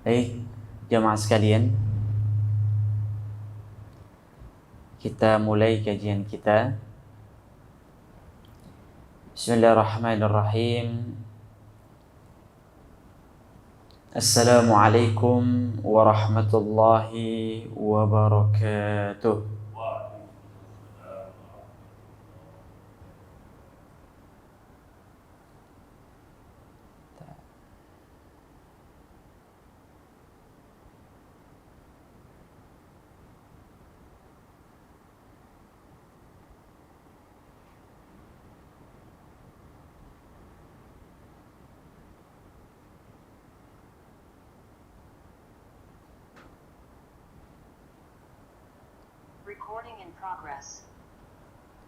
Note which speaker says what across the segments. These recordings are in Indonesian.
Speaker 1: Baik, jamaah sekalian, kita mulai kajian kita. Bismillahirrahmanirrahim. Assalamualaikum warahmatullahi wabarakatuh.
Speaker 2: Recording in progress.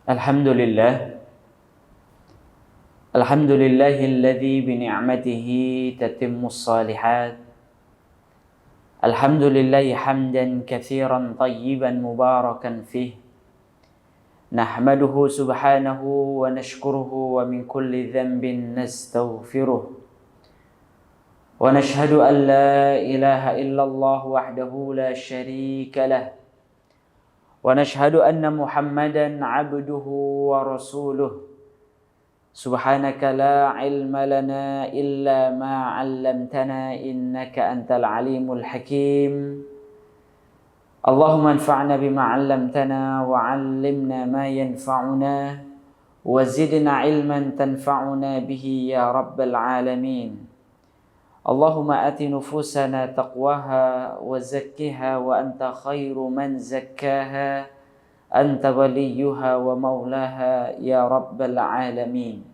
Speaker 1: Alhamdulillah. Alhamdulillahilladzi bini'matihi tatimmus salihat. Alhamdulillahi hamdan katsiran tayyiban mubarakan fih. Nahmaduhu subhanahu wa nashkuruhu wa min kulli dhanbin nastaghfiruh. Wa nashhadu an la ilaha illallah wahdahu la syarika lah. Wa nashhadu anna Muhammadan abduhu wa rasuluh. Subhanaka la ilma lana illa ma 'allamtana innaka antal alimul hakim. Allahumma anfa'na bima 'allamtana wa 'allimna ma yanfa'una wa zidna ilman tanfa'una bihi ya rabbal alamin. Allahumma ati nufusana taqwaha wa zakkiha wa anta khairu man zakkaha anta waliyuha wa maulaha ya rabbal alamin.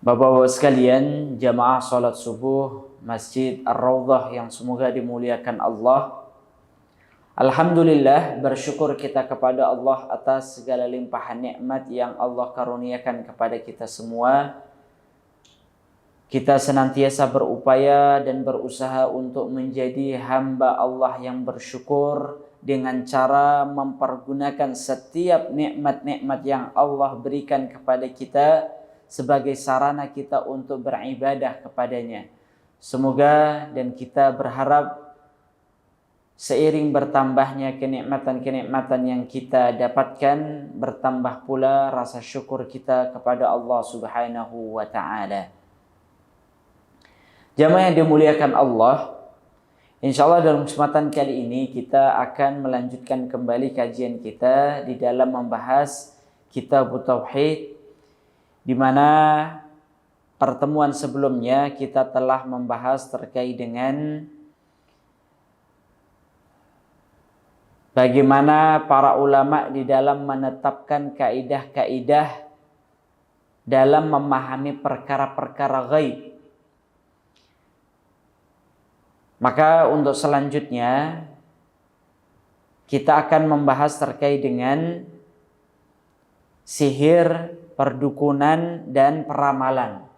Speaker 1: Bapak-bapak sekalian, jamaah salat subuh Masjid Ar-Raudhah yang semoga dimuliakan Allah. Alhamdulillah, bersyukur kita kepada Allah atas segala limpahan nikmat yang Allah karuniakan kepada kita semua. Kita senantiasa berupaya dan berusaha untuk menjadi hamba Allah yang bersyukur dengan cara mempergunakan setiap nikmat-nikmat yang Allah berikan kepada kita sebagai sarana kita untuk beribadah kepadanya. Semoga dan kita berharap seiring bertambahnya kenikmatan-kenikmatan yang kita dapatkan, bertambah pula rasa syukur kita kepada Allah Subhanahu wa ta'ala. Jamaah yang dimuliakan Allah, insya Allah dalam kesempatan kali ini kita akan melanjutkan kembali kajian kita di dalam membahas Kitab Tauhid, di mana pertemuan sebelumnya kita telah membahas terkait dengan bagaimana para ulama di dalam menetapkan kaidah-kaidah dalam memahami perkara-perkara ghaib. Maka untuk selanjutnya kita akan membahas terkait dengan sihir, perdukunan, dan peramalan.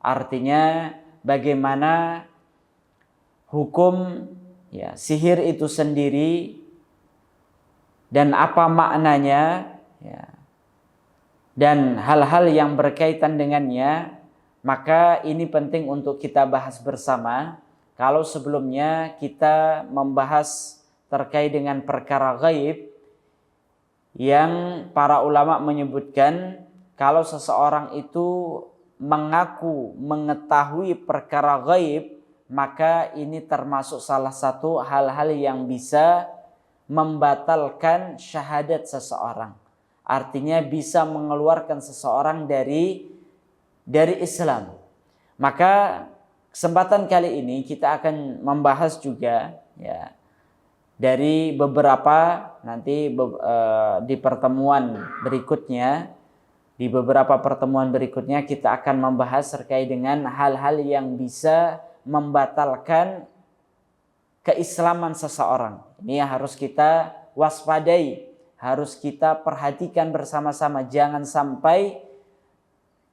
Speaker 1: Artinya bagaimana hukum sihir itu sendiri dan apa maknanya dan hal-hal yang berkaitan dengannya. Maka ini penting untuk kita bahas bersama. Kalau sebelumnya kita membahas terkait dengan perkara gaib yang para ulama menyebutkan kalau seseorang itu mengaku mengetahui perkara gaib, maka ini termasuk salah satu hal-hal yang bisa membatalkan syahadat seseorang. Artinya bisa mengeluarkan seseorang dari Islam. Maka kesempatan kali ini kita akan membahas juga dari beberapa nanti di pertemuan berikutnya. Di beberapa pertemuan berikutnya kita akan membahas terkait dengan hal-hal yang bisa membatalkan keislaman seseorang. Ini yang harus kita waspadai, harus kita perhatikan bersama-sama. Jangan sampai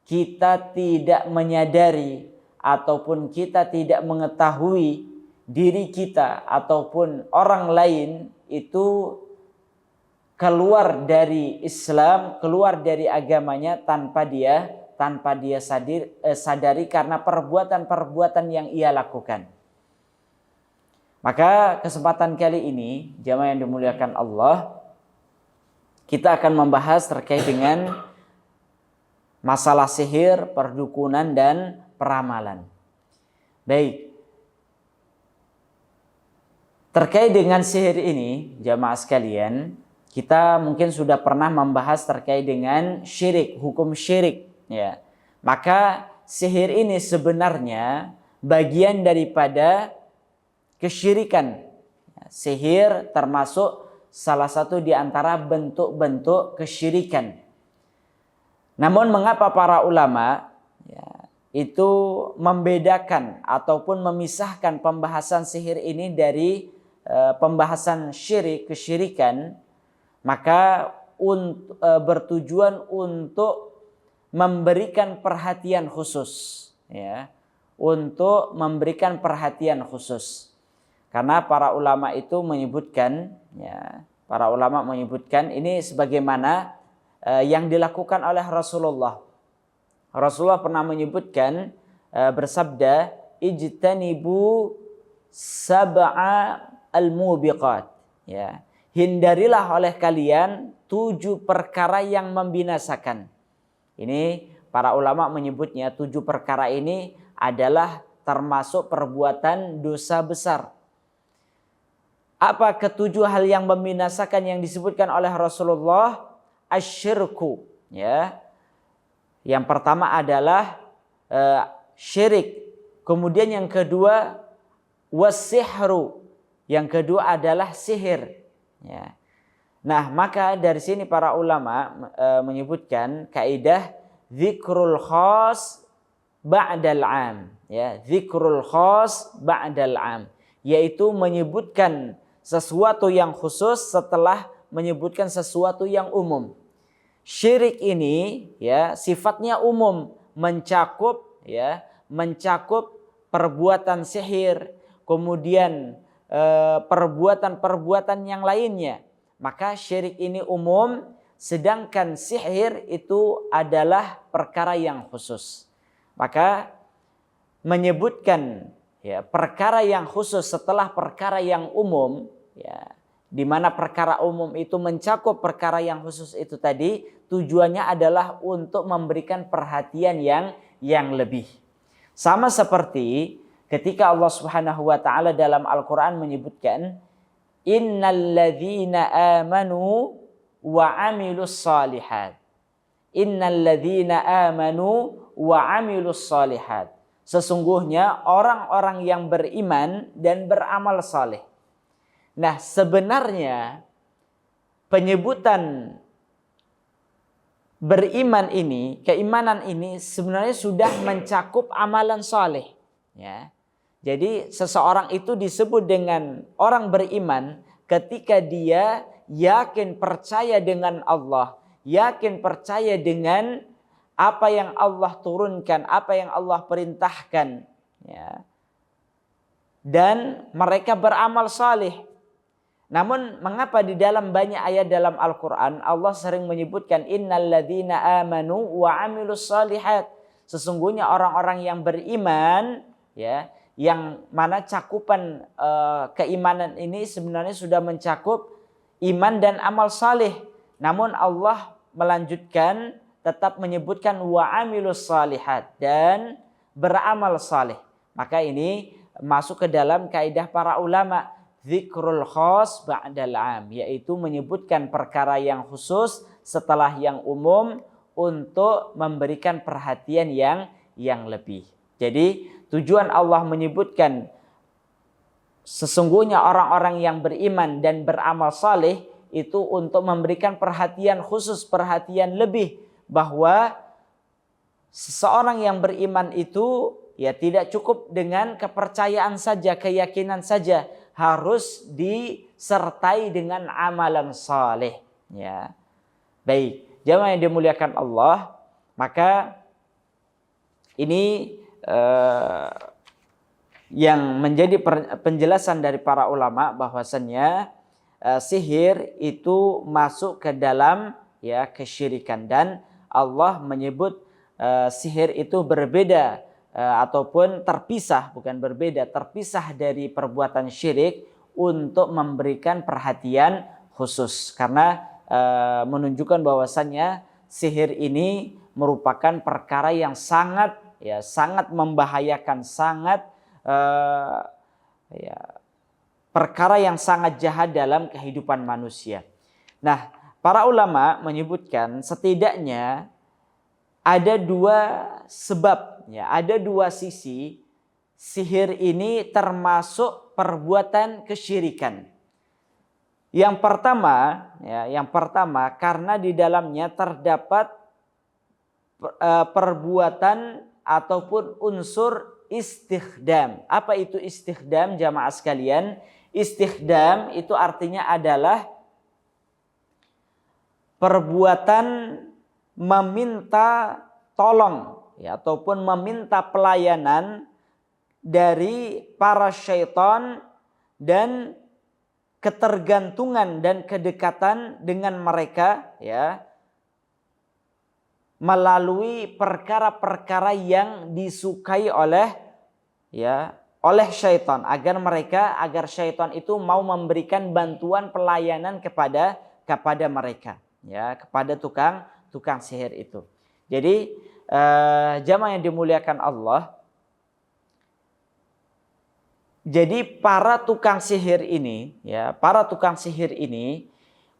Speaker 1: kita tidak menyadari ataupun kita tidak mengetahui diri kita ataupun orang lain itu keluar dari Islam, keluar dari agamanya tanpa dia tanpa dia sadari karena perbuatan-perbuatan yang ia lakukan. Maka kesempatan kali ini, jamaah yang dimuliakan Allah, kita akan membahas terkait dengan masalah sihir, perdukunan, dan peramalan. Baik. Terkait dengan sihir ini, jamaah sekalian, kita mungkin sudah pernah membahas terkait dengan syirik, hukum syirik. Ya. Maka sihir ini sebenarnya bagian daripada kesyirikan. Sihir termasuk salah satu di antara bentuk-bentuk kesyirikan. Namun mengapa para ulama itu membedakan ataupun memisahkan pembahasan sihir ini dari pembahasan syirik, kesyirikan? Maka bertujuan untuk memberikan perhatian khusus, ya, untuk memberikan perhatian khusus. Karena para ulama itu menyebutkan, ya, para ulama menyebutkan ini sebagaimana yang dilakukan oleh Rasulullah. Rasulullah pernah menyebutkan, bersabda, ijtanibu sab'a al-mubiqat. Ya, hindarilah oleh kalian 7 perkara yang membinasakan. Ini para ulama menyebutnya 7 perkara ini adalah termasuk perbuatan dosa besar. Apa ketujuh hal yang membinasakan yang disebutkan oleh Rasulullah? Asyirku, ya. Yang pertama adalah syirik. Kemudian yang kedua wasihru. Yang kedua adalah sihir, ya. Nah, maka dari sini para ulama menyebutkan kaidah dzikrul khas ba'dal 'am, ya, dzikrul khas ba'dal 'am, yaitu menyebutkan sesuatu yang khusus setelah menyebutkan sesuatu yang umum. Syirik ini, ya, sifatnya umum, mencakup perbuatan sihir, kemudian perbuatan-perbuatan yang lainnya. Maka syirik ini umum, sedangkan sihir itu adalah perkara yang khusus. Maka menyebutkan, ya, perkara yang khusus setelah perkara yang umum, ya, di mana perkara umum itu mencakup perkara yang khusus itu tadi, tujuannya adalah untuk memberikan perhatian yang lebih. Sama seperti ketika Allah Subhanahu wa taala dalam Al-Qur'an menyebutkan, innalladzina amanu wa 'amilus shalihat. Innalladzina amanu wa 'amilus shalihat. Sesungguhnya orang-orang yang beriman dan beramal saleh. Nah, sebenarnya penyebutan beriman ini, keimanan ini sebenarnya sudah mencakup amalan saleh, ya. Jadi seseorang itu disebut dengan orang beriman ketika dia yakin percaya dengan Allah, yakin percaya dengan apa yang Allah turunkan, apa yang Allah perintahkan, ya. Dan mereka beramal saleh. Namun mengapa di dalam banyak ayat dalam Al-Quran Allah sering menyebutkan innalladzina amanu wa 'amilus shalihat. Sesungguhnya orang-orang yang beriman, ya, yang mana cakupan keimanan ini sebenarnya sudah mencakup iman dan amal saleh. Namun Allah melanjutkan tetap menyebutkan wa 'amilus shalihat dan beramal saleh. Maka ini masuk ke dalam kaidah para ulama, dzikrul khas ba'dal 'am, yaitu menyebutkan perkara yang khusus setelah yang umum untuk memberikan perhatian yang lebih. Jadi tujuan Allah menyebutkan sesungguhnya orang-orang yang beriman dan beramal saleh itu untuk memberikan perhatian khusus, perhatian lebih, bahwa seseorang yang beriman itu, ya, tidak cukup dengan kepercayaan saja, keyakinan saja, harus disertai dengan amalan saleh, ya. Baik, jamaah yang dimuliakan Allah, maka ini yang menjadi penjelasan dari para ulama bahwasannya sihir itu masuk ke dalam, ya, kesyirikan, dan Allah menyebut sihir itu berbeda ataupun terpisah, bukan berbeda, terpisah dari perbuatan syirik untuk memberikan perhatian khusus, karena menunjukkan bahwasannya sihir ini merupakan perkara yang sangat membahayakan, sangat perkara yang sangat jahat dalam kehidupan manusia. Nah, para ulama menyebutkan setidaknya ada dua sebab, ada dua sisi sihir ini termasuk perbuatan kesyirikan. Yang pertama karena di dalamnya terdapat perbuatan ataupun unsur istikhdam. Apa itu istikhdam, jamaah sekalian? Istikhdam itu artinya adalah perbuatan meminta tolong ataupun meminta pelayanan dari para syaitan dan ketergantungan dan kedekatan dengan mereka melalui perkara-perkara yang disukai oleh syaitan, agar syaitan itu mau memberikan bantuan pelayanan kepada mereka, kepada tukang sihir itu. Jadi jamaah yang dimuliakan Allah, jadi para tukang sihir ini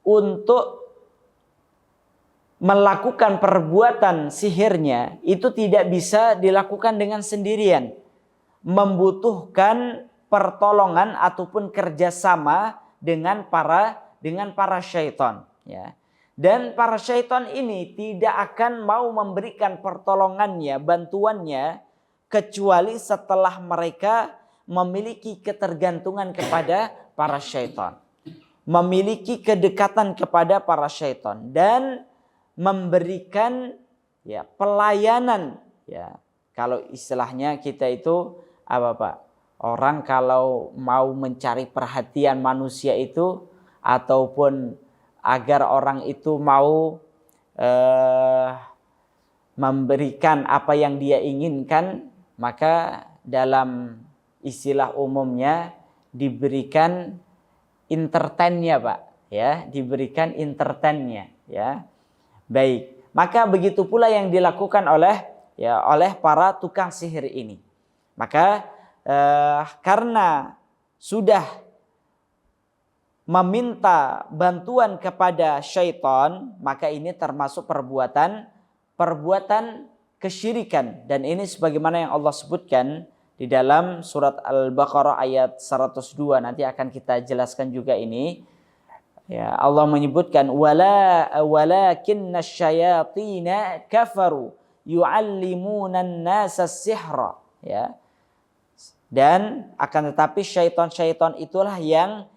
Speaker 1: untuk melakukan perbuatan sihirnya itu tidak bisa dilakukan dengan sendirian, membutuhkan pertolongan ataupun kerjasama dengan para syaitan. Dan para syaitan ini tidak akan mau memberikan pertolongannya, bantuannya, kecuali setelah mereka memiliki ketergantungan kepada para syaitan, memiliki kedekatan kepada para syaitan, dan memberikan pelayanan. Kalau istilahnya kita itu apa Pak? Orang kalau mau mencari perhatian manusia itu, ataupun agar orang itu mau memberikan apa yang dia inginkan, maka dalam istilah umumnya diberikan entertainnya Pak, diberikan entertainnya. Baik, maka begitu pula yang dilakukan oleh para tukang sihir ini. Maka karena sudah meminta bantuan kepada syaitan, maka ini termasuk perbuatan kesyirikan. Dan ini sebagaimana yang Allah sebutkan di dalam surat Al-Baqarah ayat 102, nanti akan kita jelaskan juga ini. Allah menyebutkan walakinna syayatina kafaru yu'allimuna an-nasa sihra. Dan akan tetapi syaitan-syaitan itulah yang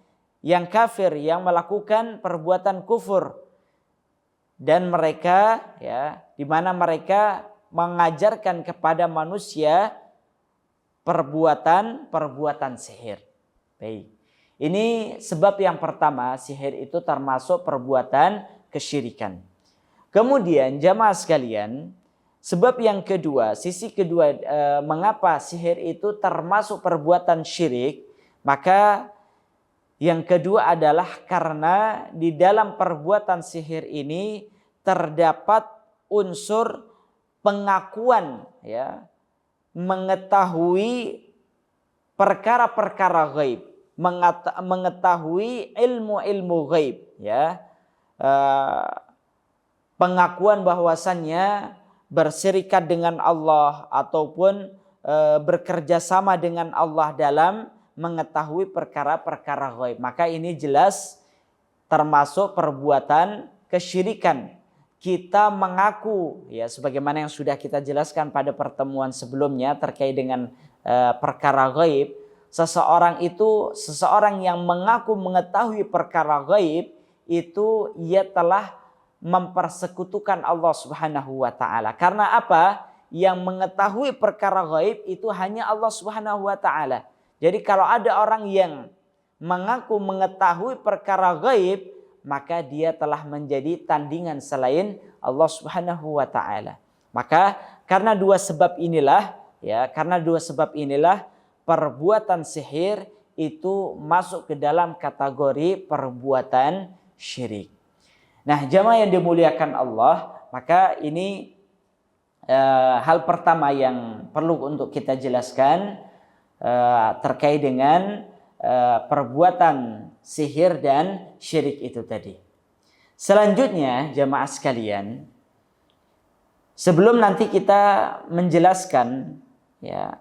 Speaker 1: kafir, yang melakukan perbuatan kufur, dan mereka di mana mereka mengajarkan kepada manusia perbuatan sihir. Baik. Ini sebab yang pertama, sihir itu termasuk perbuatan kesyirikan. Kemudian jamaah sekalian, sebab yang kedua, sisi kedua mengapa sihir itu termasuk perbuatan syirik, maka yang kedua adalah karena di dalam perbuatan sihir ini terdapat unsur pengakuan, mengetahui perkara-perkara ghaib, mengetahui ilmu-ilmu ghaib, pengakuan bahwasannya berserikat dengan Allah ataupun bekerja sama dengan Allah dalam mengetahui perkara-perkara ghaib. Maka ini jelas termasuk perbuatan kesyirikan. Kita mengaku, sebagaimana yang sudah kita jelaskan pada pertemuan sebelumnya terkait dengan perkara ghaib. Seseorang yang mengaku mengetahui perkara ghaib itu ia telah mempersekutukan Allah Subhanahu wa taala. Karena apa? Yang mengetahui perkara ghaib itu hanya Allah Subhanahu wa taala. Jadi kalau ada orang yang mengaku mengetahui perkara ghaib, maka dia telah menjadi tandingan selain Allah Subhanahu wa taala. Maka karena dua sebab inilah perbuatan sihir itu masuk ke dalam kategori perbuatan syirik. Nah, jamaah yang dimuliakan Allah, maka ini hal pertama yang perlu untuk kita jelaskan terkait dengan perbuatan sihir dan syirik itu tadi. Selanjutnya, jamaah sekalian, sebelum nanti kita menjelaskan ya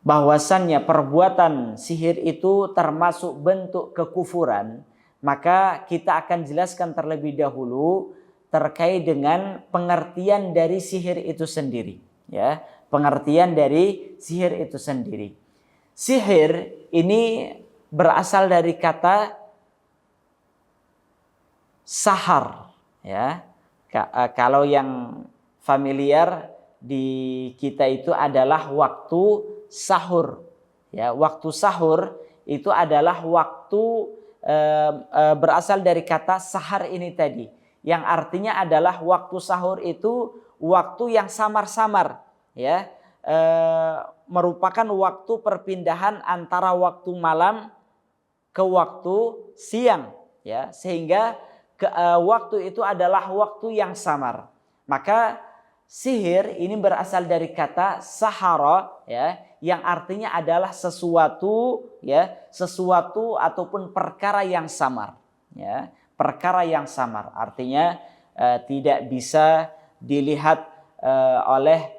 Speaker 1: bahwasannya perbuatan sihir itu termasuk bentuk kekufuran, maka kita akan jelaskan terlebih dahulu terkait dengan pengertian dari sihir itu sendiri, ya. Pengertian dari sihir itu sendiri. Sihir ini berasal dari kata sahar, ya. Kalau yang familiar di kita itu adalah waktu sahur, ya. Waktu sahur itu adalah waktu berasal dari kata sahar ini tadi, yang artinya adalah waktu sahur itu waktu yang samar-samar, ya, merupakan waktu perpindahan antara waktu malam ke waktu siang, ya, sehingga waktu itu adalah waktu yang samar. Maka sihir ini berasal dari kata sahara, ya, yang artinya adalah sesuatu, ya, sesuatu ataupun perkara yang samar, ya, perkara yang samar. Artinya tidak bisa dilihat oleh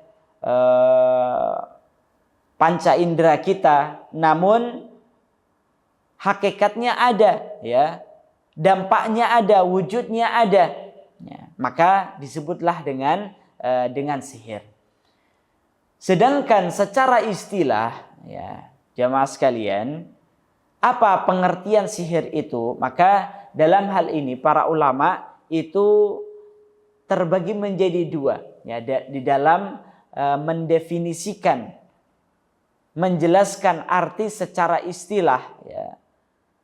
Speaker 1: panca indera kita, namun hakikatnya ada, ya. Dampaknya ada, wujudnya ada, ya, maka disebutlah dengan sihir. Sedangkan secara istilah, ya, jamaah sekalian, apa pengertian sihir itu? Maka dalam hal ini para ulama itu terbagi menjadi dua, ya, di dalam mendefinisikan, menjelaskan arti secara istilah, ya.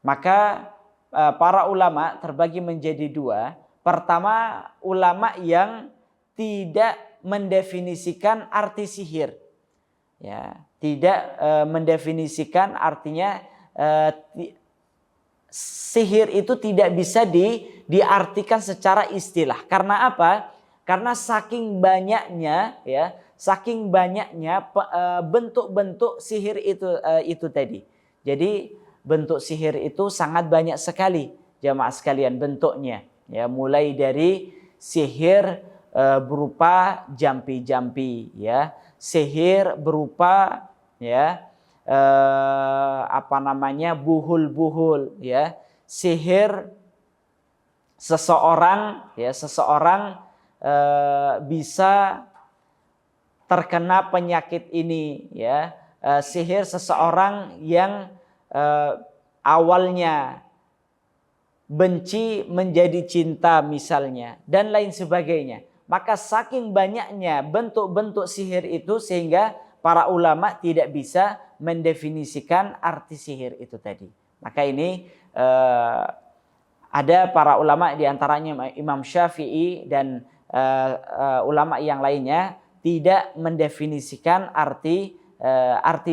Speaker 1: Maka para ulama terbagi menjadi dua. Pertama, ulama yang tidak mendefinisikan arti sihir, ya, tidak mendefinisikan, artinya sihir itu tidak bisa diartikan secara istilah. Karena apa? Karena saking banyaknya, ya, saking banyaknya bentuk-bentuk sihir itu tadi. Jadi bentuk sihir itu sangat banyak sekali, jamaah sekalian, bentuknya, ya, mulai dari sihir berupa jampi-jampi, ya, sihir berupa, ya, buhul-buhul, ya, sihir seseorang, ya, bisa terkena penyakit ini, ya, sihir seseorang yang awalnya benci menjadi cinta misalnya, dan lain sebagainya. Maka saking banyaknya bentuk-bentuk sihir itu sehingga para ulama tidak bisa mendefinisikan arti sihir itu tadi. Maka ini ada para ulama, diantaranya Imam Syafi'i dan ulama yang lainnya, tidak mendefinisikan arti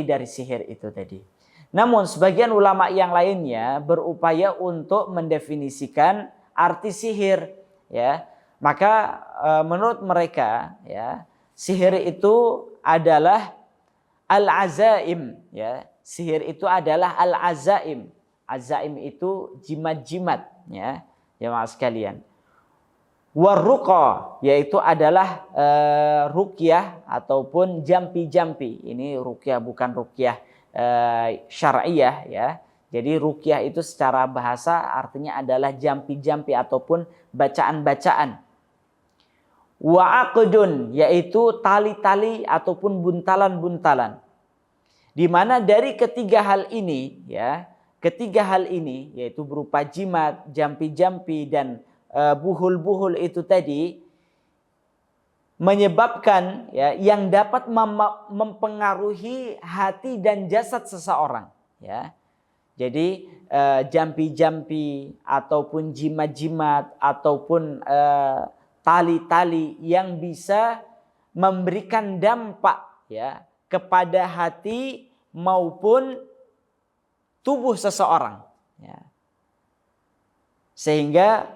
Speaker 1: dari sihir itu tadi. Namun sebagian ulama yang lainnya berupaya untuk mendefinisikan arti sihir, ya. Maka menurut mereka, ya, sihir itu adalah al-azaim, ya. Sihir itu adalah al-azaim. Azaim itu jimat-jimat, ya, jemaah sekalian. Warruqa, yaitu adalah ruqyah ataupun jampi-jampi. Ini ruqyah, bukan ruqyah syar'iyah, ya. Jadi ruqyah itu secara bahasa artinya adalah jampi-jampi ataupun bacaan-bacaan. Wa aqdun, yaitu tali-tali ataupun buntalan-buntalan. Di mana dari ketiga hal ini, ya, ketiga hal ini yaitu berupa jimat, jampi-jampi dan buhul-buhul itu tadi menyebabkan, ya, yang dapat mempengaruhi hati dan jasad seseorang, ya. Jadi jampi-jampi ataupun jimat-jimat ataupun tali-tali yang bisa memberikan dampak ya kepada hati maupun tubuh seseorang ya. Sehingga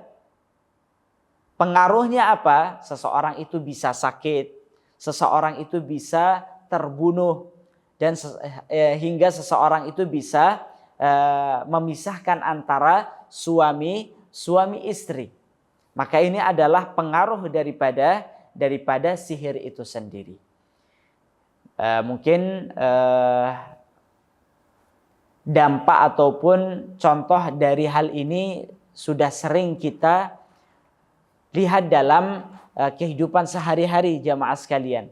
Speaker 1: pengaruhnya apa? Seseorang itu bisa sakit, seseorang itu bisa terbunuh, dan hingga seseorang itu bisa memisahkan antara suami istri. Maka ini adalah pengaruh daripada sihir itu sendiri. Mungkin dampak ataupun contoh dari hal ini sudah sering kita lihat dalam kehidupan sehari-hari jamaah sekalian.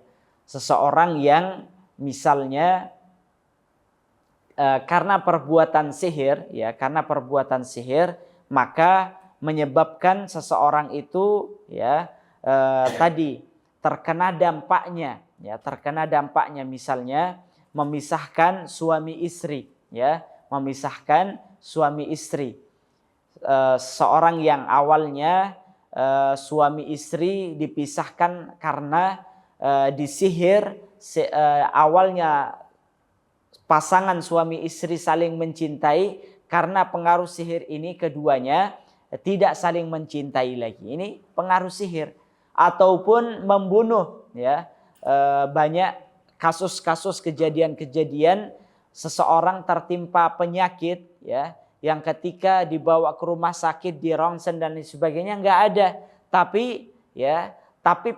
Speaker 1: Seseorang yang misalnya karena perbuatan sihir maka menyebabkan seseorang itu ya tadi terkena dampaknya misalnya memisahkan suami istri ya, seorang yang awalnya suami istri dipisahkan karena disihir, awalnya pasangan suami istri saling mencintai, karena pengaruh sihir ini keduanya tidak saling mencintai lagi. Ini pengaruh sihir. Ataupun membunuh ya. Banyak kasus-kasus kejadian-kejadian seseorang tertimpa penyakit ya, yang ketika dibawa ke rumah sakit, di ronsen dan sebagainya nggak ada, tapi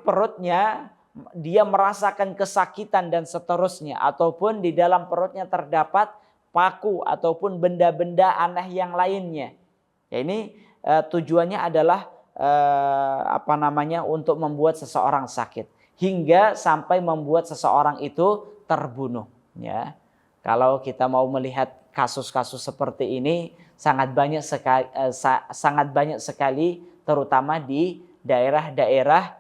Speaker 1: perutnya dia merasakan kesakitan dan seterusnya, ataupun di dalam perutnya terdapat paku ataupun benda-benda aneh yang lainnya. Ya, ini tujuannya adalah untuk membuat seseorang sakit hingga sampai membuat seseorang itu terbunuh ya. Kalau kita mau melihat kasus-kasus seperti ini sangat banyak sekali terutama di daerah-daerah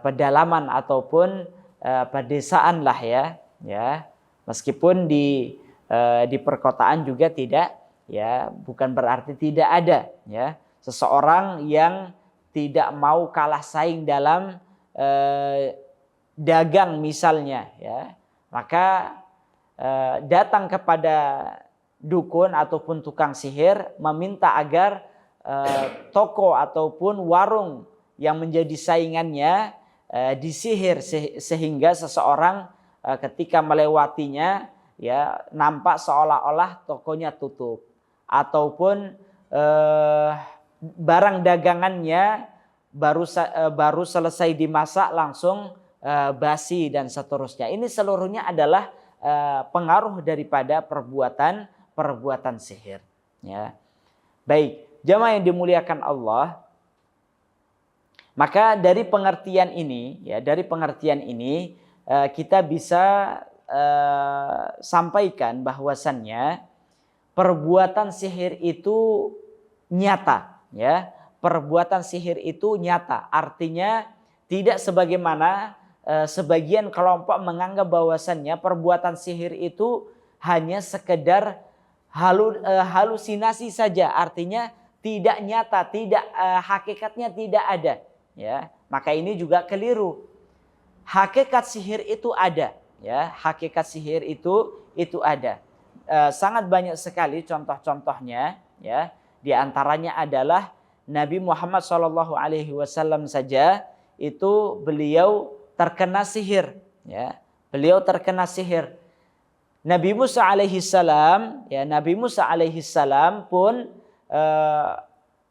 Speaker 1: pedalaman ataupun pedesaan lah ya. Meskipun di perkotaan juga tidak ya, bukan berarti tidak ada ya seseorang yang tidak mau kalah saing dalam dagang misalnya ya, maka datang kepada dukun ataupun tukang sihir meminta agar toko ataupun warung yang menjadi saingannya disihir sehingga seseorang ketika melewatinya ya nampak seolah-olah tokonya tutup, ataupun barang dagangannya baru selesai dimasak langsung basi dan seterusnya. Ini seluruhnya adalah pengaruh daripada perbuatan sihir ya. Baik, jamaah yang dimuliakan Allah, maka dari pengertian ini kita bisa sampaikan bahwasannya perbuatan sihir itu nyata ya. Perbuatan sihir itu nyata, artinya tidak sebagaimana sebagian kelompok menganggap bahwasannya perbuatan sihir itu hanya sekedar halusinasi saja, artinya tidak nyata, hakikatnya tidak ada ya. Maka ini juga keliru. Hakikat sihir itu ada ya, hakikat sihir itu ada. Sangat banyak sekali contoh-contohnya ya. Di antaranya adalah Nabi Muhammad SAW saja itu beliau terkena sihir ya. Beliau terkena sihir. Nabi Musa alaihissalam pun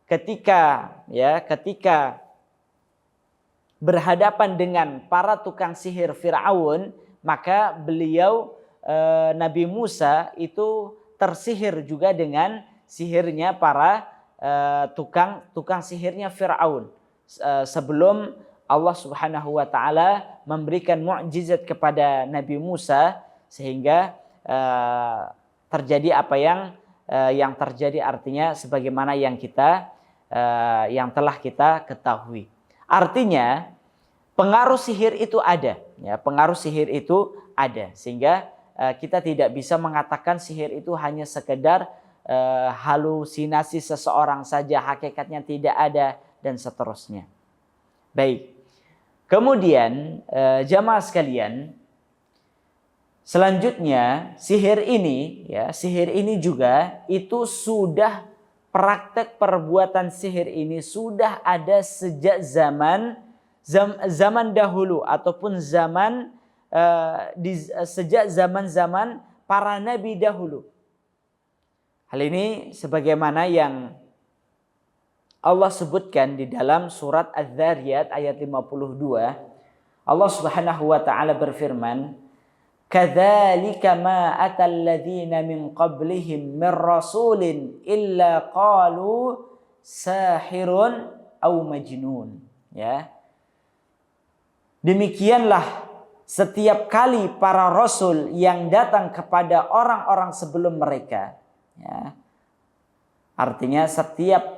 Speaker 1: ketika berhadapan dengan para tukang sihir Fir'aun, maka beliau Nabi Musa itu tersihir juga dengan sihirnya para tukang sihirnya Fir'aun. Sebelum Allah Subhanahu wa taala memberikan mukjizat kepada Nabi Musa sehingga terjadi apa yang terjadi, artinya sebagaimana yang telah kita ketahui. Artinya pengaruh sihir itu ada ya, pengaruh sihir itu ada, sehingga kita tidak bisa mengatakan sihir itu hanya sekedar halusinasi seseorang saja, hakikatnya tidak ada dan seterusnya. Baik. Kemudian jamaah sekalian, selanjutnya sihir ini juga itu sudah, praktek perbuatan sihir ini sudah ada sejak zaman dahulu ataupun sejak zaman para nabi dahulu. Hal ini sebagaimana yang Allah sebutkan di dalam surat Az-Zariyat ayat 52. Allah Subhanahu wa taala berfirman, "Kadzalika ma atal ladzina min qablihim min rasulin illa qalu sahirun aw majnun." Ya. Demikianlah setiap kali para rasul yang datang kepada orang-orang sebelum mereka. Ya. Artinya setiap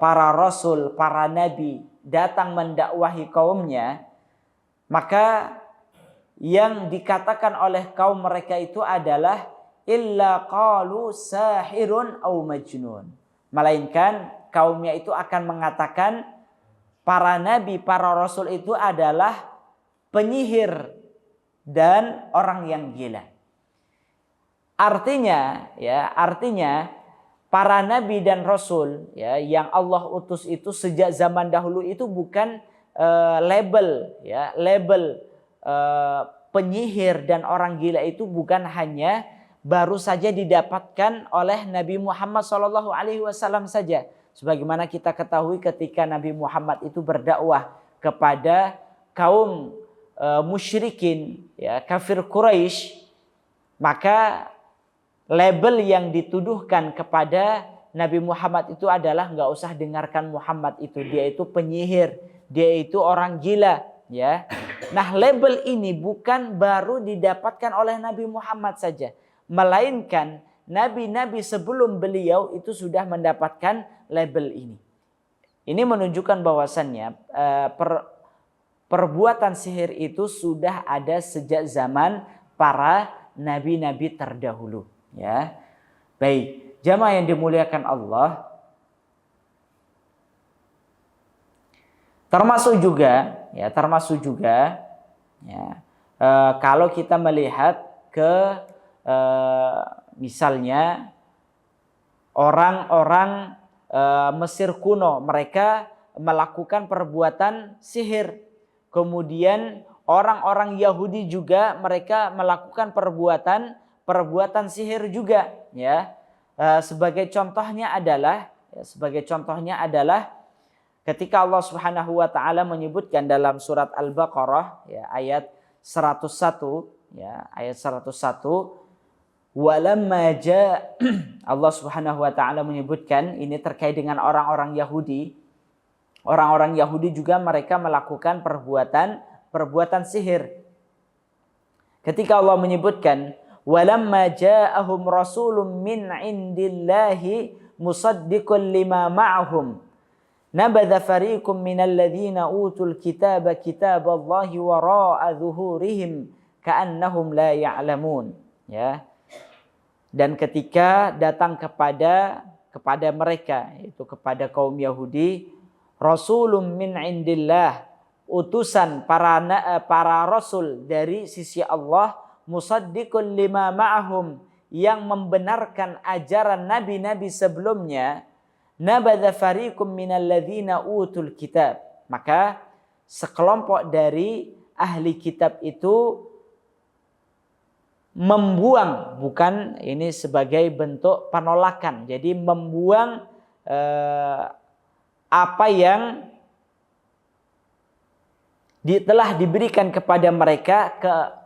Speaker 1: para rasul, para nabi datang mendakwahi kaumnya, maka yang dikatakan oleh kaum mereka itu adalah illa qalu sahirun aw majnun. Melainkan kaumnya itu akan mengatakan para nabi, para rasul itu adalah penyihir dan orang yang gila. Artinya para nabi dan rasul yang Allah utus itu sejak zaman dahulu itu bukan label penyihir dan orang gila itu bukan hanya baru saja didapatkan oleh Nabi Muhammad SAW saja. Sebagaimana kita ketahui ketika Nabi Muhammad itu berdakwah kepada kaum musyrikin, kafir Quraisy, maka label yang dituduhkan kepada Nabi Muhammad itu adalah nggak usah dengarkan Muhammad itu, dia itu penyihir, dia itu orang gila, ya. Nah, label ini bukan baru didapatkan oleh Nabi Muhammad saja, melainkan nabi-nabi sebelum beliau itu sudah mendapatkan label ini. Ini menunjukkan bahwasannya perbuatan sihir itu sudah ada sejak zaman para nabi-nabi terdahulu. Ya, baik, jamaah yang dimuliakan Allah, termasuk juga kalau kita melihat ke misalnya orang-orang Mesir kuno, mereka melakukan perbuatan sihir. Kemudian orang-orang Yahudi juga mereka melakukan perbuatan sihir juga, ya. Sebagai contohnya adalah ketika Allah Subhanahu wa taala menyebutkan dalam surat Al-Baqarah ayat 101 walamma Allah Subhanahu wa taala menyebutkan ini terkait dengan orang-orang Yahudi. Orang-orang Yahudi juga mereka melakukan perbuatan sihir. Ketika Allah menyebutkan walamma ja'ahum rasulun min indillahi musaddiqun lima ma'ahum nabadha fariqum minal ladzina utul kitaba kitaballahi wara'a zuhurihim ka'annahum la ya'lamun. Ya. Dan ketika datang kepada mereka, yaitu kepada kaum Yahudi, rasulun min indillah, utusan para rasul dari sisi Allah, musaddiqun lima ma'ahum, yang membenarkan ajaran nabi-nabi sebelumnya, nabadha fariqum minal ladzina utul kitab, maka sekelompok dari ahli kitab itu membuang, bukan ini sebagai bentuk penolakan, jadi membuang apa yang telah diberikan kepada mereka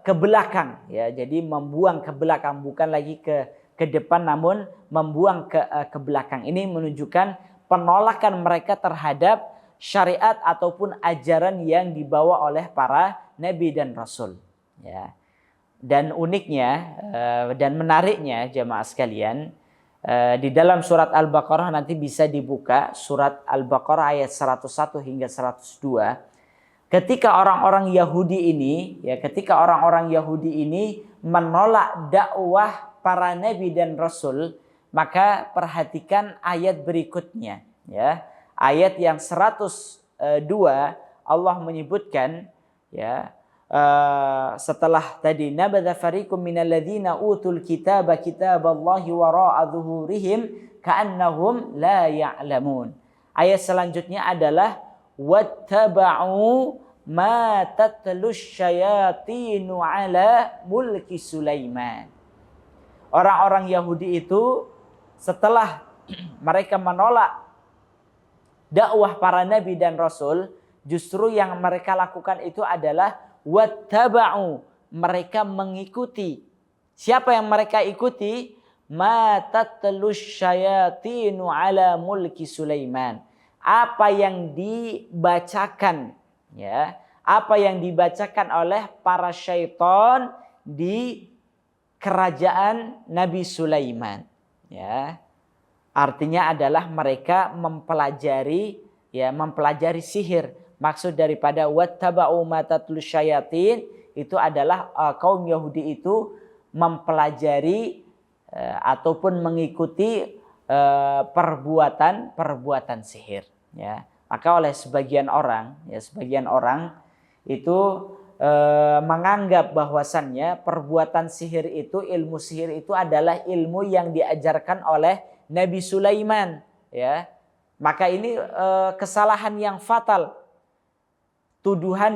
Speaker 1: ke belakang, ya. Jadi membuang ke belakang, bukan lagi ke depan, namun membuang ke belakang. Ini menunjukkan penolakan mereka terhadap syariat ataupun ajaran yang dibawa oleh para nabi dan rasul, ya. Dan uniknya dan menariknya jemaah sekalian, di dalam surat Al-Baqarah nanti bisa dibuka surat Al-Baqarah ayat 101 hingga 102. Ketika orang-orang Yahudi ini menolak dakwah para nabi dan rasul, maka perhatikan ayat berikutnya, ya. Ayat yang 102, Allah menyebutkan ya setelah tadi nabadha fariqum minal ladzina utul kitaba kitaballahi wara'a dhuhurihim ka'annahum la ya'lamun. Ayat selanjutnya adalah wattaba'u ma tatlus syayatinu ala mulki Sulaiman. Orang-orang Yahudi itu setelah mereka menolak dakwah para nabi dan rasul, justru yang mereka lakukan itu adalah wattaba'u, mereka mengikuti. Siapa yang mereka ikuti? Ma tatlus syayatinu ala mulki Sulaiman. Apa yang dibacakan ya, apa yang dibacakan oleh para syaitan di kerajaan Nabi Sulaiman ya. Artinya adalah mereka mempelajari sihir. Maksud daripada wattaba'u ma tatlus syayatin itu adalah kaum Yahudi itu mempelajari ataupun mengikuti perbuatan sihir ya. Maka oleh sebagian orang itu menganggap bahwasannya perbuatan sihir itu, ilmu sihir itu adalah ilmu yang diajarkan oleh Nabi Sulaiman ya. Maka ini kesalahan yang fatal, tuduhan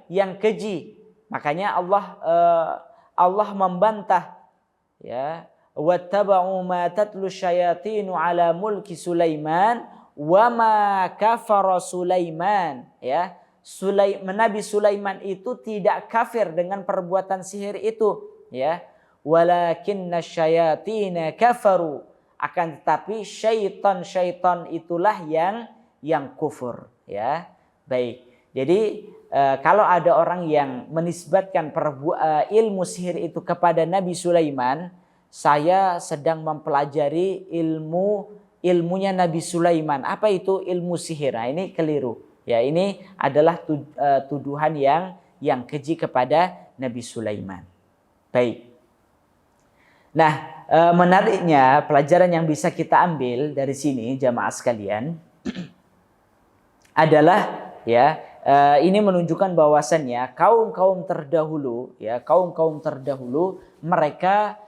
Speaker 1: yang keji. Makanya Allah membantah ya, wattaba'u ma tatlu syayatinu ala mulki Sulaiman wa ma kafara Sulaiman ya. Nabi Sulaiman itu tidak kafir dengan perbuatan sihir itu ya. Walakinna syayatina kafaru, akan tetapi syaitan itulah yang kufur ya. Baik. Jadi kalau ada orang yang menisbatkan ilmu sihir itu kepada Nabi Sulaiman, saya sedang mempelajari ilmunya Nabi Sulaiman. Apa itu ilmu sihir? Nah, ini keliru. Ya, ini adalah tuduhan yang keji kepada Nabi Sulaiman. Baik. Nah, menariknya pelajaran yang bisa kita ambil dari sini jamaah sekalian adalah ya, ini menunjukkan bahwasannya kaum terdahulu mereka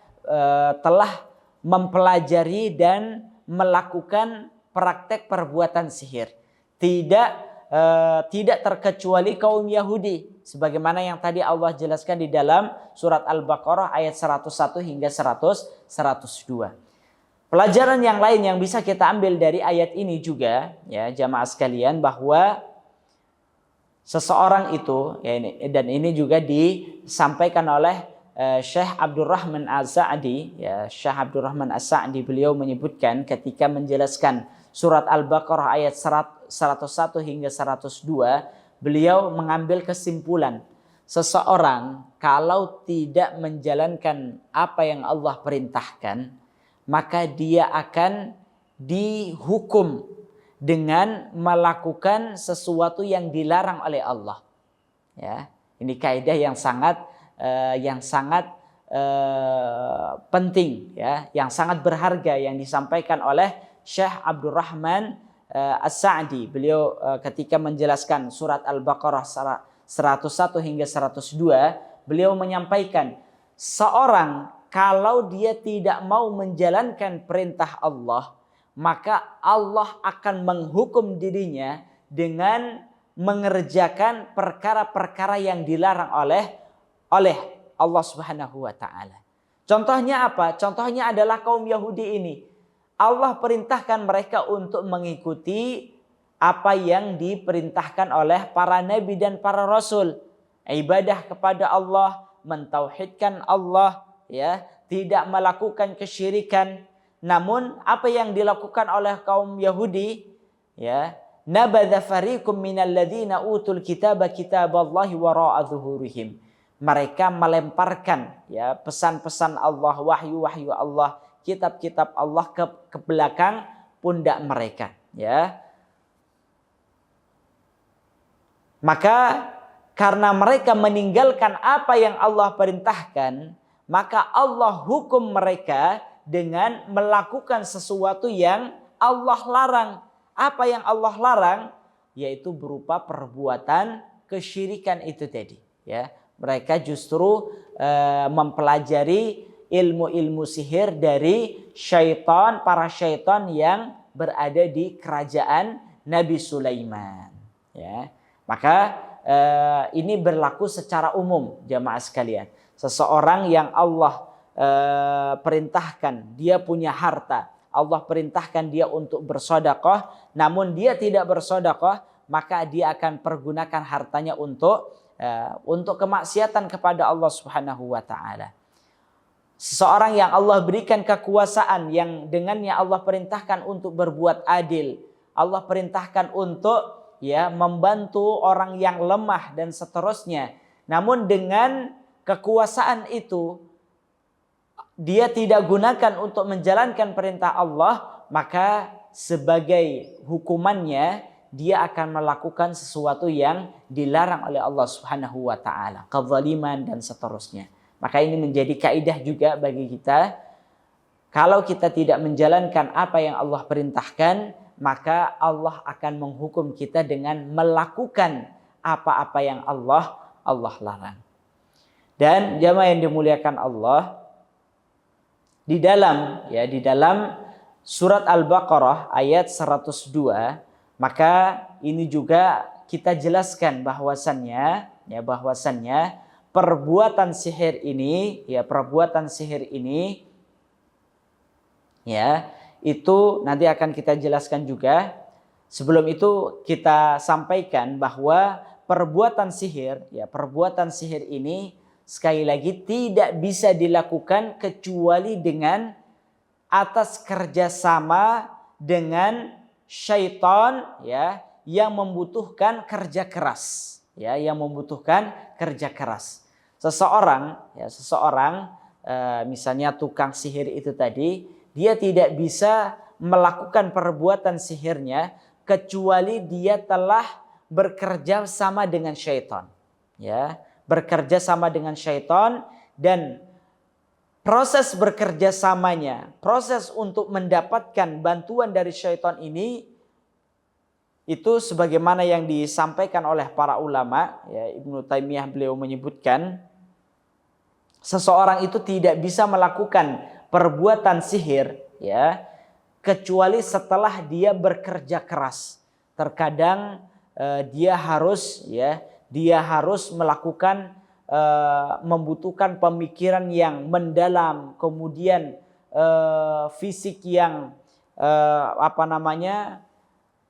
Speaker 1: telah mempelajari dan melakukan praktek perbuatan sihir. Tidak terkecuali kaum Yahudi, sebagaimana yang tadi Allah jelaskan di dalam surat Al-Baqarah ayat 101 hingga 102. Pelajaran yang lain yang bisa kita ambil dari ayat ini juga ya jamaah sekalian, bahwa seseorang itu ya, ini juga disampaikan oleh Syekh Abdurrahman As-Sa'di ya. Syekh Abdurrahman As-Sa'di beliau menyebutkan ketika menjelaskan surat Al-Baqarah ayat 101 hingga 102, beliau mengambil kesimpulan seseorang kalau tidak menjalankan apa yang Allah perintahkan, maka dia akan dihukum dengan melakukan sesuatu yang dilarang oleh Allah. Ya, ini kaidah yang sangat penting ya, yang sangat berharga yang disampaikan oleh Syekh Abdurrahman As-Sa'di. Beliau ketika menjelaskan surat Al-Baqarah 101 hingga 102, beliau menyampaikan seorang kalau dia tidak mau menjalankan perintah Allah, maka Allah akan menghukum dirinya dengan mengerjakan perkara-perkara yang dilarang oleh Allah Subhanahu wa taala. Contohnya apa? Contohnya adalah kaum Yahudi ini. Allah perintahkan mereka untuk mengikuti apa yang diperintahkan oleh para nabi dan para rasul. Ibadah kepada Allah, mentauhidkan Allah, ya, tidak melakukan kesyirikan. Namun apa yang dilakukan oleh kaum Yahudi, ya, nabadha fariqum minal ladzina utul kitaba kitaballahi wara'a zuhurihim. Mereka melemparkan ya pesan-pesan Allah, wahyu-wahyu Allah, kitab-kitab Allah ke belakang pundak mereka, ya. Maka karena mereka meninggalkan apa yang Allah perintahkan, maka Allah hukum mereka dengan melakukan sesuatu yang Allah larang. Apa yang Allah larang? yaitu berupa perbuatan kesyirikan itu tadi, ya. Mereka justru mempelajari ilmu-ilmu sihir dari para syaitan yang berada di kerajaan Nabi Sulaiman, ya. Maka ini berlaku secara umum, jamaah sekalian. Seseorang yang Allah perintahkan dia punya harta, Allah perintahkan dia untuk bersedekah, namun dia tidak bersedekah, maka dia akan pergunakan hartanya untuk kemaksiatan kepada Allah Subhanahu wa taala. Seseorang yang Allah berikan kekuasaan, yang dengannya Allah perintahkan untuk berbuat adil, Allah perintahkan untuk membantu orang yang lemah dan seterusnya. Namun dengan kekuasaan itu dia tidak gunakan untuk menjalankan perintah Allah, maka sebagai hukumannya dia akan melakukan sesuatu yang dilarang oleh Allah Subhanahu wa taala, kezaliman dan seterusnya. Maka ini menjadi kaidah juga bagi kita. Kalau kita tidak menjalankan apa yang Allah perintahkan, maka Allah akan menghukum kita dengan melakukan apa-apa yang Allah larang. Dan jamaah yang dimuliakan Allah, di dalam surat Al-Baqarah ayat 102, maka ini juga kita jelaskan bahwasannya perbuatan sihir ini itu nanti akan kita jelaskan juga. Sebelum itu kita sampaikan bahwa perbuatan sihir ini sekali lagi tidak bisa dilakukan kecuali dengan atas kerjasama dengan syaitan, yang membutuhkan kerja keras, Seseorang misalnya tukang sihir itu tadi, dia tidak bisa melakukan perbuatan sihirnya kecuali dia telah bekerja sama dengan syaitan, bekerja sama dengan syaitan. Dan proses bekerja samanya, proses untuk mendapatkan bantuan dari syaitan ini, itu sebagaimana yang disampaikan oleh para ulama, Ibnu Taimiyah beliau menyebutkan, seseorang itu tidak bisa melakukan perbuatan sihir kecuali setelah dia bekerja keras. Terkadang dia harus melakukan membutuhkan pemikiran yang mendalam, kemudian fisik yang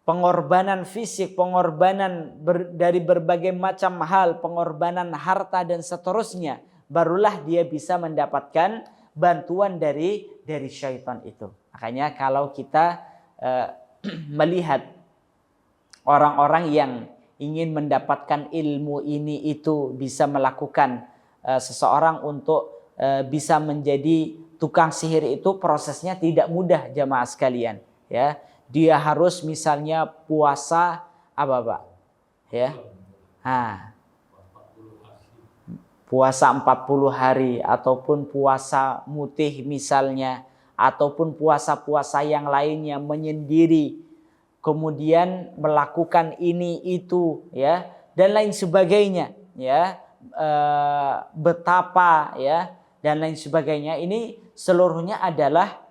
Speaker 1: pengorbanan fisik, pengorbanan dari berbagai macam hal, pengorbanan harta dan seterusnya, barulah dia bisa mendapatkan bantuan dari syaitan itu. Makanya kalau kita melihat orang-orang yang ingin mendapatkan ilmu ini itu bisa melakukan seseorang untuk bisa menjadi tukang sihir, itu prosesnya tidak mudah, jamaah sekalian, Dia harus misalnya puasa puasa 40 hari, ataupun puasa mutih misalnya, ataupun puasa-puasa yang lainnya, menyendiri, kemudian melakukan ini itu dan lain sebagainya, betapa dan lain sebagainya. Ini seluruhnya adalah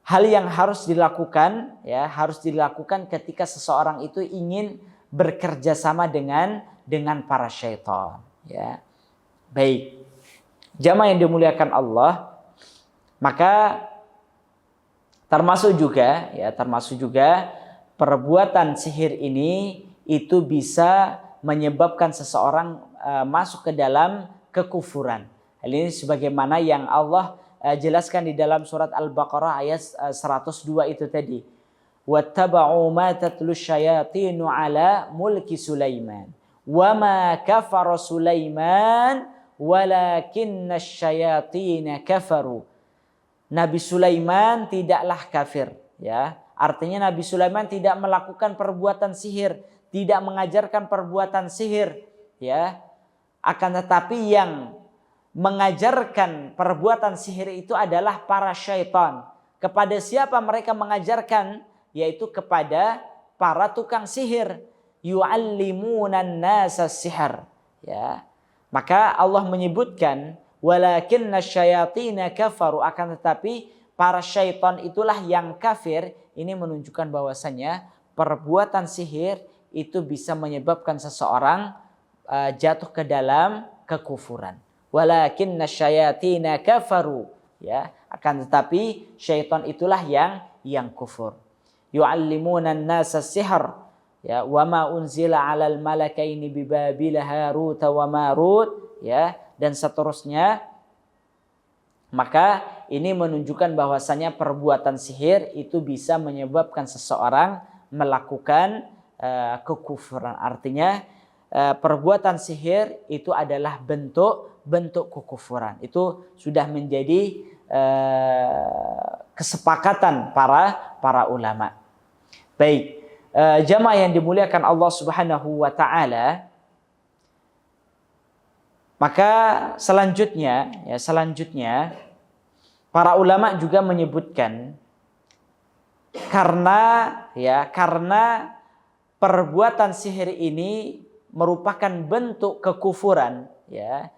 Speaker 1: hal yang harus dilakukan ketika seseorang itu ingin bekerja sama dengan para syaitan, Baik, jamaah yang dimuliakan Allah, maka termasuk juga perbuatan sihir ini itu bisa menyebabkan seseorang masuk ke dalam kekufuran. Hal ini sebagaimana yang Allah jelaskan di dalam surat Al-Baqarah ayat 102 itu tadi. Wattaba'u ma tatlu syayatinu ala mulki Sulaiman wa ma kafara Sulaiman walakinna syayatina kafaru. Nabi Sulaiman tidaklah kafir, Artinya Nabi Sulaiman tidak melakukan perbuatan sihir, tidak mengajarkan perbuatan sihir, Akan tetapi yang mengajarkan perbuatan sihir itu adalah para syaitan. Kepada siapa mereka mengajarkan? Yaitu kepada para tukang sihir. Yu'allimunan nasa sihr. Ya. Maka Allah menyebutkan walakinna syayatina kafaru, akan tetapi para syaitan itulah yang kafir. Ini menunjukkan bahwasanya perbuatan sihir itu bisa menyebabkan seseorang jatuh ke dalam kekufuran. Walakinna syayatina kafaru, ya, akan tetapi syaitan itulah yang kufur. Yu'allimunan nasa sihr, ya, wa ma unzila 'alal malakaini bi Babil Harut wa Marut, ya, dan seterusnya. Maka ini menunjukkan bahwasanya perbuatan sihir itu bisa menyebabkan seseorang melakukan kekufuran. Artinya perbuatan sihir itu adalah bentuk kekufuran. Itu sudah menjadi kesepakatan para ulama. Baik, jamaah yang dimuliakan Allah Subhanahu wa taala, maka selanjutnya para ulama juga menyebutkan karena perbuatan sihir ini merupakan bentuk kekufuran, ya,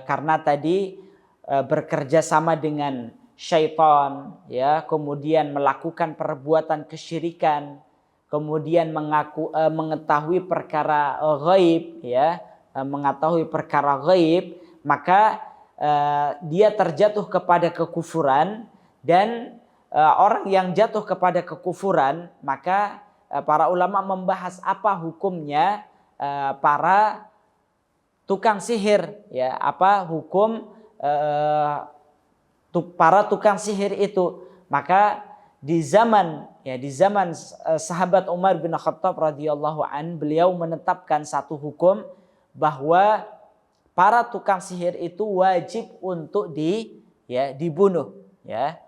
Speaker 1: karena tadi bekerja sama dengan syaitan, ya, kemudian melakukan perbuatan kesyirikan, kemudian mengetahui perkara ghaib, ya, mengetahui perkara ghaib, maka dia terjatuh kepada kekufuran. Dan orang yang jatuh kepada kekufuran, maka para ulama membahas apa hukumnya para tukang sihir, ya, apa hukum para tukang sihir itu. Maka di zaman sahabat Umar bin Khattab radhiyallahu an, beliau menetapkan satu hukum bahwa para tukang sihir itu wajib untuk dibunuh, ya.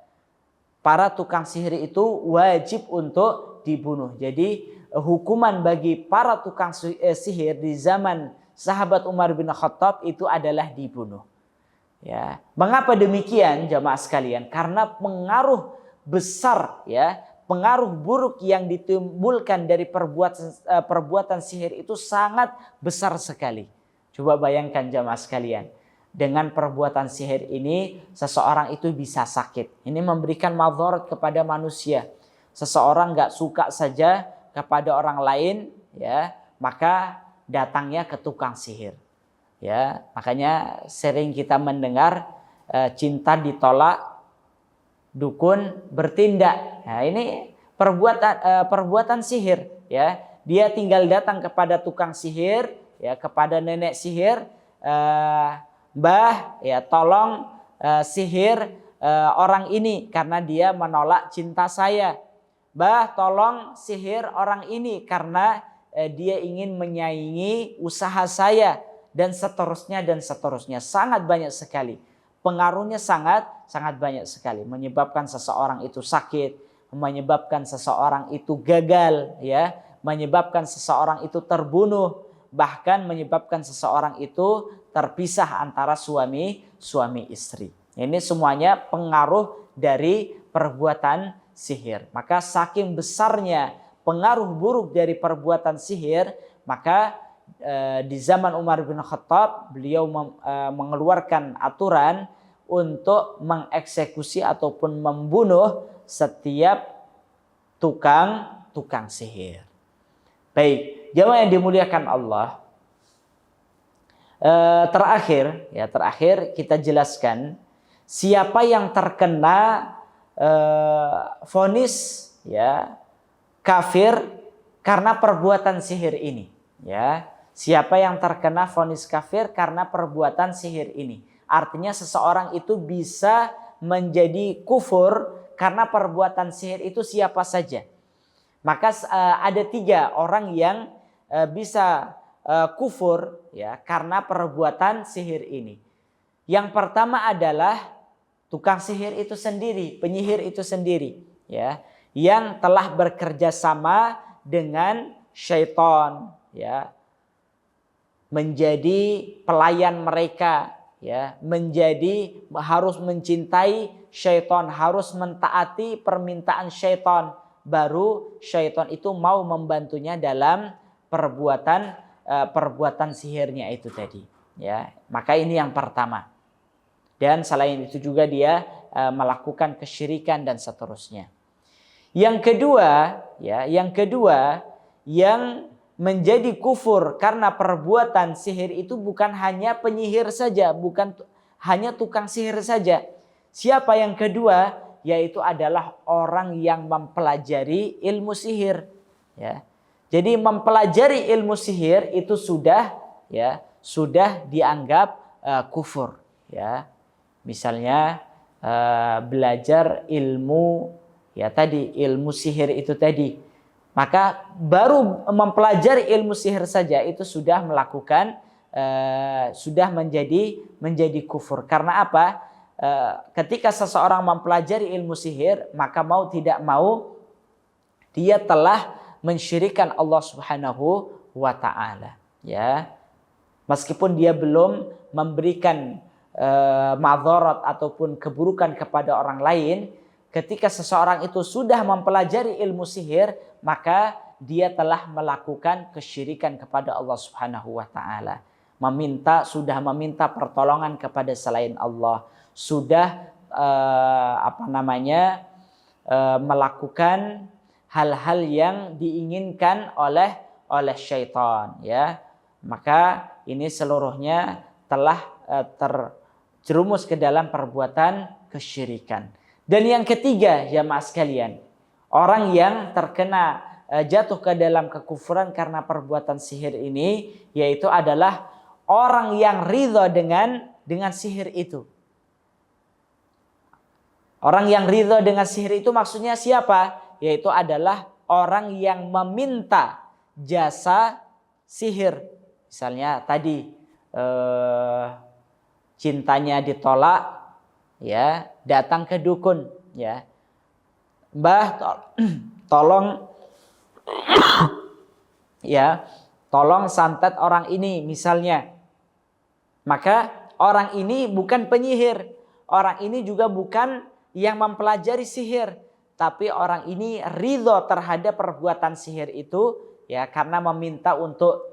Speaker 1: Para tukang sihir itu wajib untuk dibunuh. Jadi hukuman bagi para tukang sihir di zaman sahabat Umar bin Khattab itu adalah dibunuh. Ya, mengapa demikian jamaah sekalian? Karena pengaruh besar, ya, pengaruh buruk yang ditimbulkan dari perbuatan sihir itu sangat besar sekali. Coba bayangkan jamaah sekalian, dengan perbuatan sihir ini seseorang itu bisa sakit. Ini memberikan madharat kepada manusia. Seseorang nggak suka saja kepada orang lain, ya, maka datangnya ke tukang sihir. Ya, makanya sering kita mendengar cinta ditolak, dukun bertindak. Nah, ini perbuatan sihir, ya. Dia tinggal datang kepada tukang sihir, ya, kepada nenek sihir, Mbah, ya, tolong sihir orang ini karena dia menolak cinta saya. Mbah, tolong sihir orang ini karena dia ingin menyaingi usaha saya, dan seterusnya dan seterusnya. Sangat banyak sekali. Pengaruhnya sangat banyak sekali, menyebabkan seseorang itu sakit, menyebabkan seseorang itu gagal, ya, menyebabkan seseorang itu terbunuh, bahkan menyebabkan seseorang itu terpisah antara suami istri. Ini semuanya pengaruh dari perbuatan sihir. Maka saking besarnya pengaruh buruk dari perbuatan sihir, maka di zaman Umar bin Khattab beliau mengeluarkan aturan untuk mengeksekusi ataupun membunuh setiap tukang sihir. Baik, jamaah yang dimuliakan Allah, terakhir kita jelaskan siapa yang terkena vonis, ya, kafir karena perbuatan sihir ini, ya. Siapa yang terkena vonis kafir karena perbuatan sihir ini? Artinya seseorang itu bisa menjadi kufur karena perbuatan sihir itu siapa saja. Maka ada 3 orang yang bisa kufur, ya, karena perbuatan sihir ini. Yang pertama adalah tukang sihir itu sendiri, penyihir itu sendiri, ya, yang telah bekerja sama dengan syaitan, ya, menjadi pelayan mereka, ya, harus mencintai syaitan, harus mentaati permintaan syaitan, baru syaitan itu mau membantunya dalam perbuatan sihirnya itu tadi. Ya, maka ini yang pertama. Dan selain itu juga dia melakukan kesyirikan dan seterusnya. Yang kedua, yang menjadi kufur karena perbuatan sihir itu bukan hanya penyihir saja, bukan hanya tukang sihir saja. Siapa yang kedua? Yaitu adalah orang yang mempelajari ilmu sihir. Ya. Jadi mempelajari ilmu sihir itu sudah dianggap kufur. Ya. Misalnya belajar ilmu ilmu sihir itu tadi. Maka baru mempelajari ilmu sihir saja itu sudah melakukan sudah menjadi kufur. Karena apa? Ketika seseorang mempelajari ilmu sihir, maka mau tidak mau dia telah mensyirikkan Allah Subhanahu wa taala, ya. Meskipun dia belum memberikan madharat ataupun keburukan kepada orang lain, ketika seseorang itu sudah mempelajari ilmu sihir, maka dia telah melakukan kesyirikan kepada Allah Subhanahu wa taala. Sudah meminta pertolongan kepada selain Allah, sudah melakukan hal-hal yang diinginkan oleh syaitan, ya. Maka ini seluruhnya telah terjerumus ke dalam perbuatan kesyirikan. Dan yang ketiga, jamaah sekalian, orang yang terkena jatuh ke dalam kekufuran karena perbuatan sihir ini, yaitu adalah orang yang ridha dengan sihir itu. Orang yang ridha dengan sihir itu maksudnya siapa? Yaitu adalah orang yang meminta jasa sihir. Misalnya tadi cintanya ditolak, ya, datang ke dukun, ya. Mbah, tolong ya, tolong santet orang ini misalnya. Maka orang ini bukan penyihir, orang ini juga bukan yang mempelajari sihir, tapi orang ini ridho terhadap perbuatan sihir itu, ya, karena meminta untuk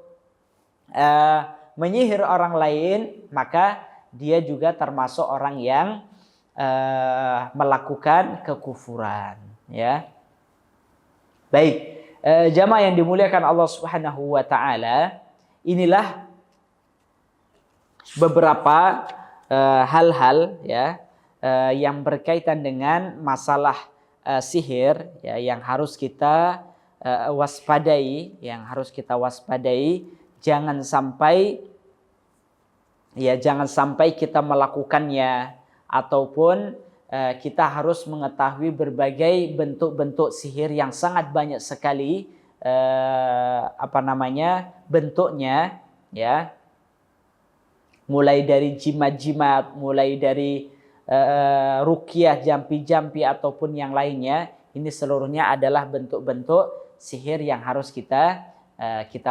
Speaker 1: menyihir orang lain, maka dia juga termasuk orang yang melakukan kekufuran, ya. Baik, jamaah yang dimuliakan Allah Subhanahu wa taala, inilah beberapa hal-hal, ya, yang berkaitan dengan masalah sihir, ya, yang harus kita waspadai, jangan sampai kita melakukannya, ataupun kita harus mengetahui berbagai bentuk-bentuk sihir yang sangat banyak sekali bentuknya, ya. Mulai dari jimat-jimat, mulai dari ruqyah, jampi-jampi ataupun yang lainnya, ini seluruhnya adalah bentuk-bentuk sihir yang harus kita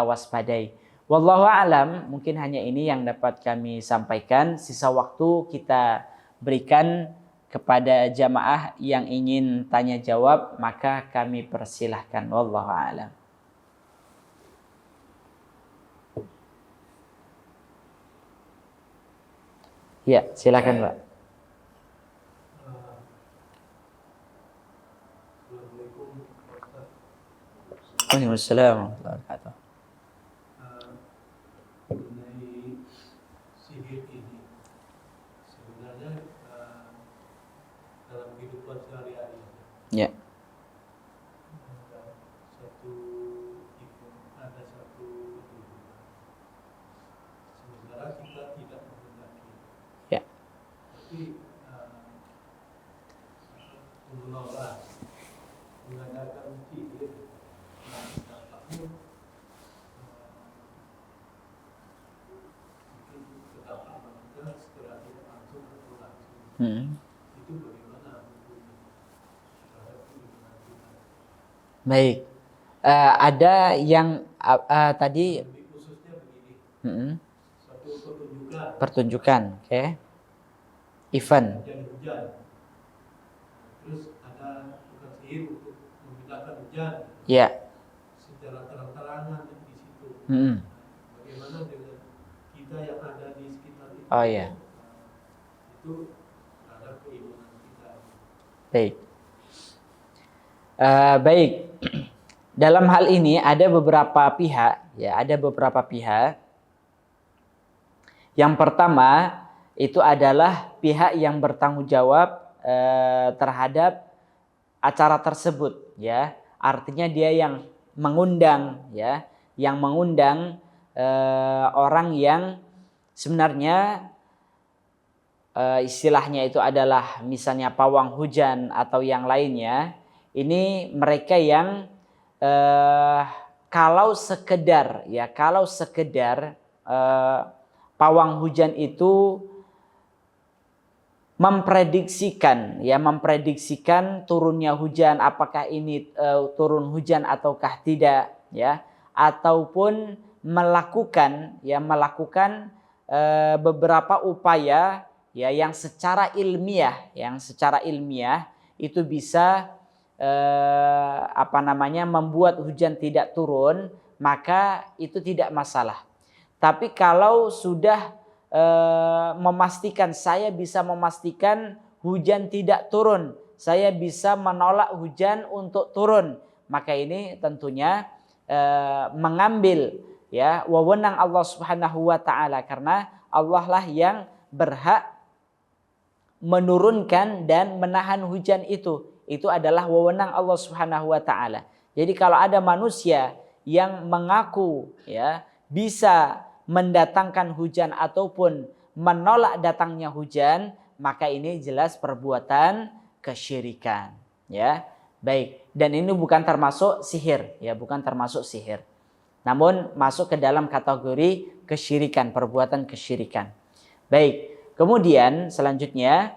Speaker 1: waspadai. Wallahu a'lam, mungkin hanya ini yang dapat kami sampaikan. Sisa waktu kita berikan kepada jamaah yang ingin tanya jawab, maka kami persilahkan. Wallahu a'lam. Ya, silakan, Pak. Waalaikumsalam warahmatullahi wabarakatuh.
Speaker 2: Mengenai sihir ini, sebenarnya dalam kehidupan sehari-hari,
Speaker 1: Ya.
Speaker 2: ada satu sementara kita tidak menghendaki,
Speaker 1: Ya.
Speaker 2: tapi menolak mengadakan sihir, dampaknya itu bagaimana hukumnya?
Speaker 1: Baik. Ada yang tadi
Speaker 2: Khususnya begini, satu
Speaker 1: pertunjukan, oke. Event.
Speaker 2: hujan, terus ada tukang sihir untuk mengadakan hujan
Speaker 1: Ya.
Speaker 2: secara terang-terangan di situ. Bagaimana dengan kita yang ada di sekitar itu?
Speaker 1: Oh ya.
Speaker 2: Itu terhadap keimanan kita.
Speaker 1: Baik. Baik. Dalam hal ini ada beberapa pihak, ya, ada beberapa pihak. Yang pertama itu adalah pihak yang bertanggung jawab terhadap acara tersebut, ya. Artinya dia yang mengundang, ya, yang mengundang orang yang sebenarnya istilahnya itu adalah misalnya pawang hujan atau yang lainnya. Ini mereka yang kalau sekedar pawang hujan itu memprediksikan turunnya hujan, apakah ini turun hujan ataukah tidak, ya, ataupun melakukan beberapa upaya, ya, yang secara ilmiah itu bisa membuat hujan tidak turun, maka itu tidak masalah. Tapi kalau sudah saya bisa memastikan hujan tidak turun, saya bisa menolak hujan untuk turun, maka ini tentunya mengambil, ya, wewenang Allah Subhanahu wa taala, karena Allah lah yang berhak menurunkan dan menahan hujan itu. Itu adalah wewenang Allah Subhanahu wa taala. Jadi kalau ada manusia yang mengaku, ya, bisa mendatangkan hujan ataupun menolak datangnya hujan, maka ini jelas perbuatan kesyirikan, ya. Baik, dan ini bukan termasuk sihir, ya, bukan termasuk sihir. Namun masuk ke dalam kategori kesyirikan, perbuatan kesyirikan. Baik, kemudian selanjutnya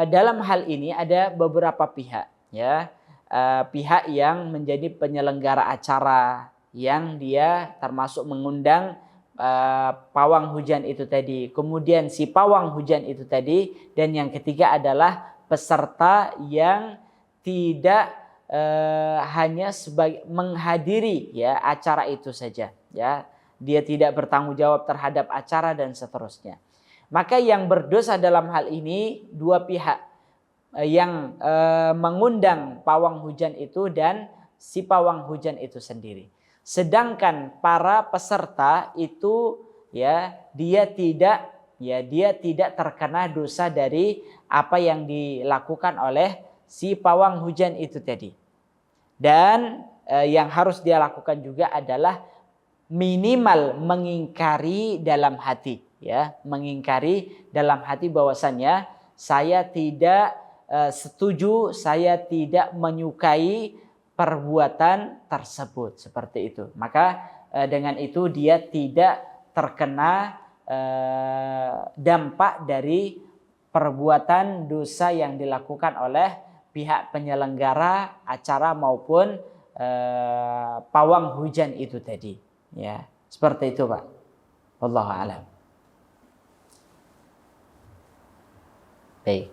Speaker 1: dalam hal ini ada beberapa pihak, ya, pihak yang menjadi penyelenggara acara, yang dia termasuk mengundang pawang hujan itu tadi, kemudian si pawang hujan itu tadi, dan yang ketiga adalah peserta yang tidak hanya sebagai menghadiri, ya, acara itu saja, ya, dia tidak bertanggung jawab terhadap acara dan seterusnya. Maka yang berdosa dalam hal ini dua pihak, yang mengundang pawang hujan itu dan si pawang hujan itu sendiri. Sedangkan para peserta itu, ya, dia tidak terkena dosa dari apa yang dilakukan oleh si pawang hujan itu tadi. Dan yang harus dia lakukan juga adalah minimal mengingkari dalam hati, ya, mengingkari dalam hati bahwasannya saya tidak setuju, saya tidak menyukai perbuatan tersebut, seperti itu. Maka dengan itu dia tidak terkena dampak dari perbuatan dosa yang dilakukan oleh pihak penyelenggara acara maupun pawang hujan itu tadi, ya, seperti itu, Pak. Wallahu a'lam. Baik.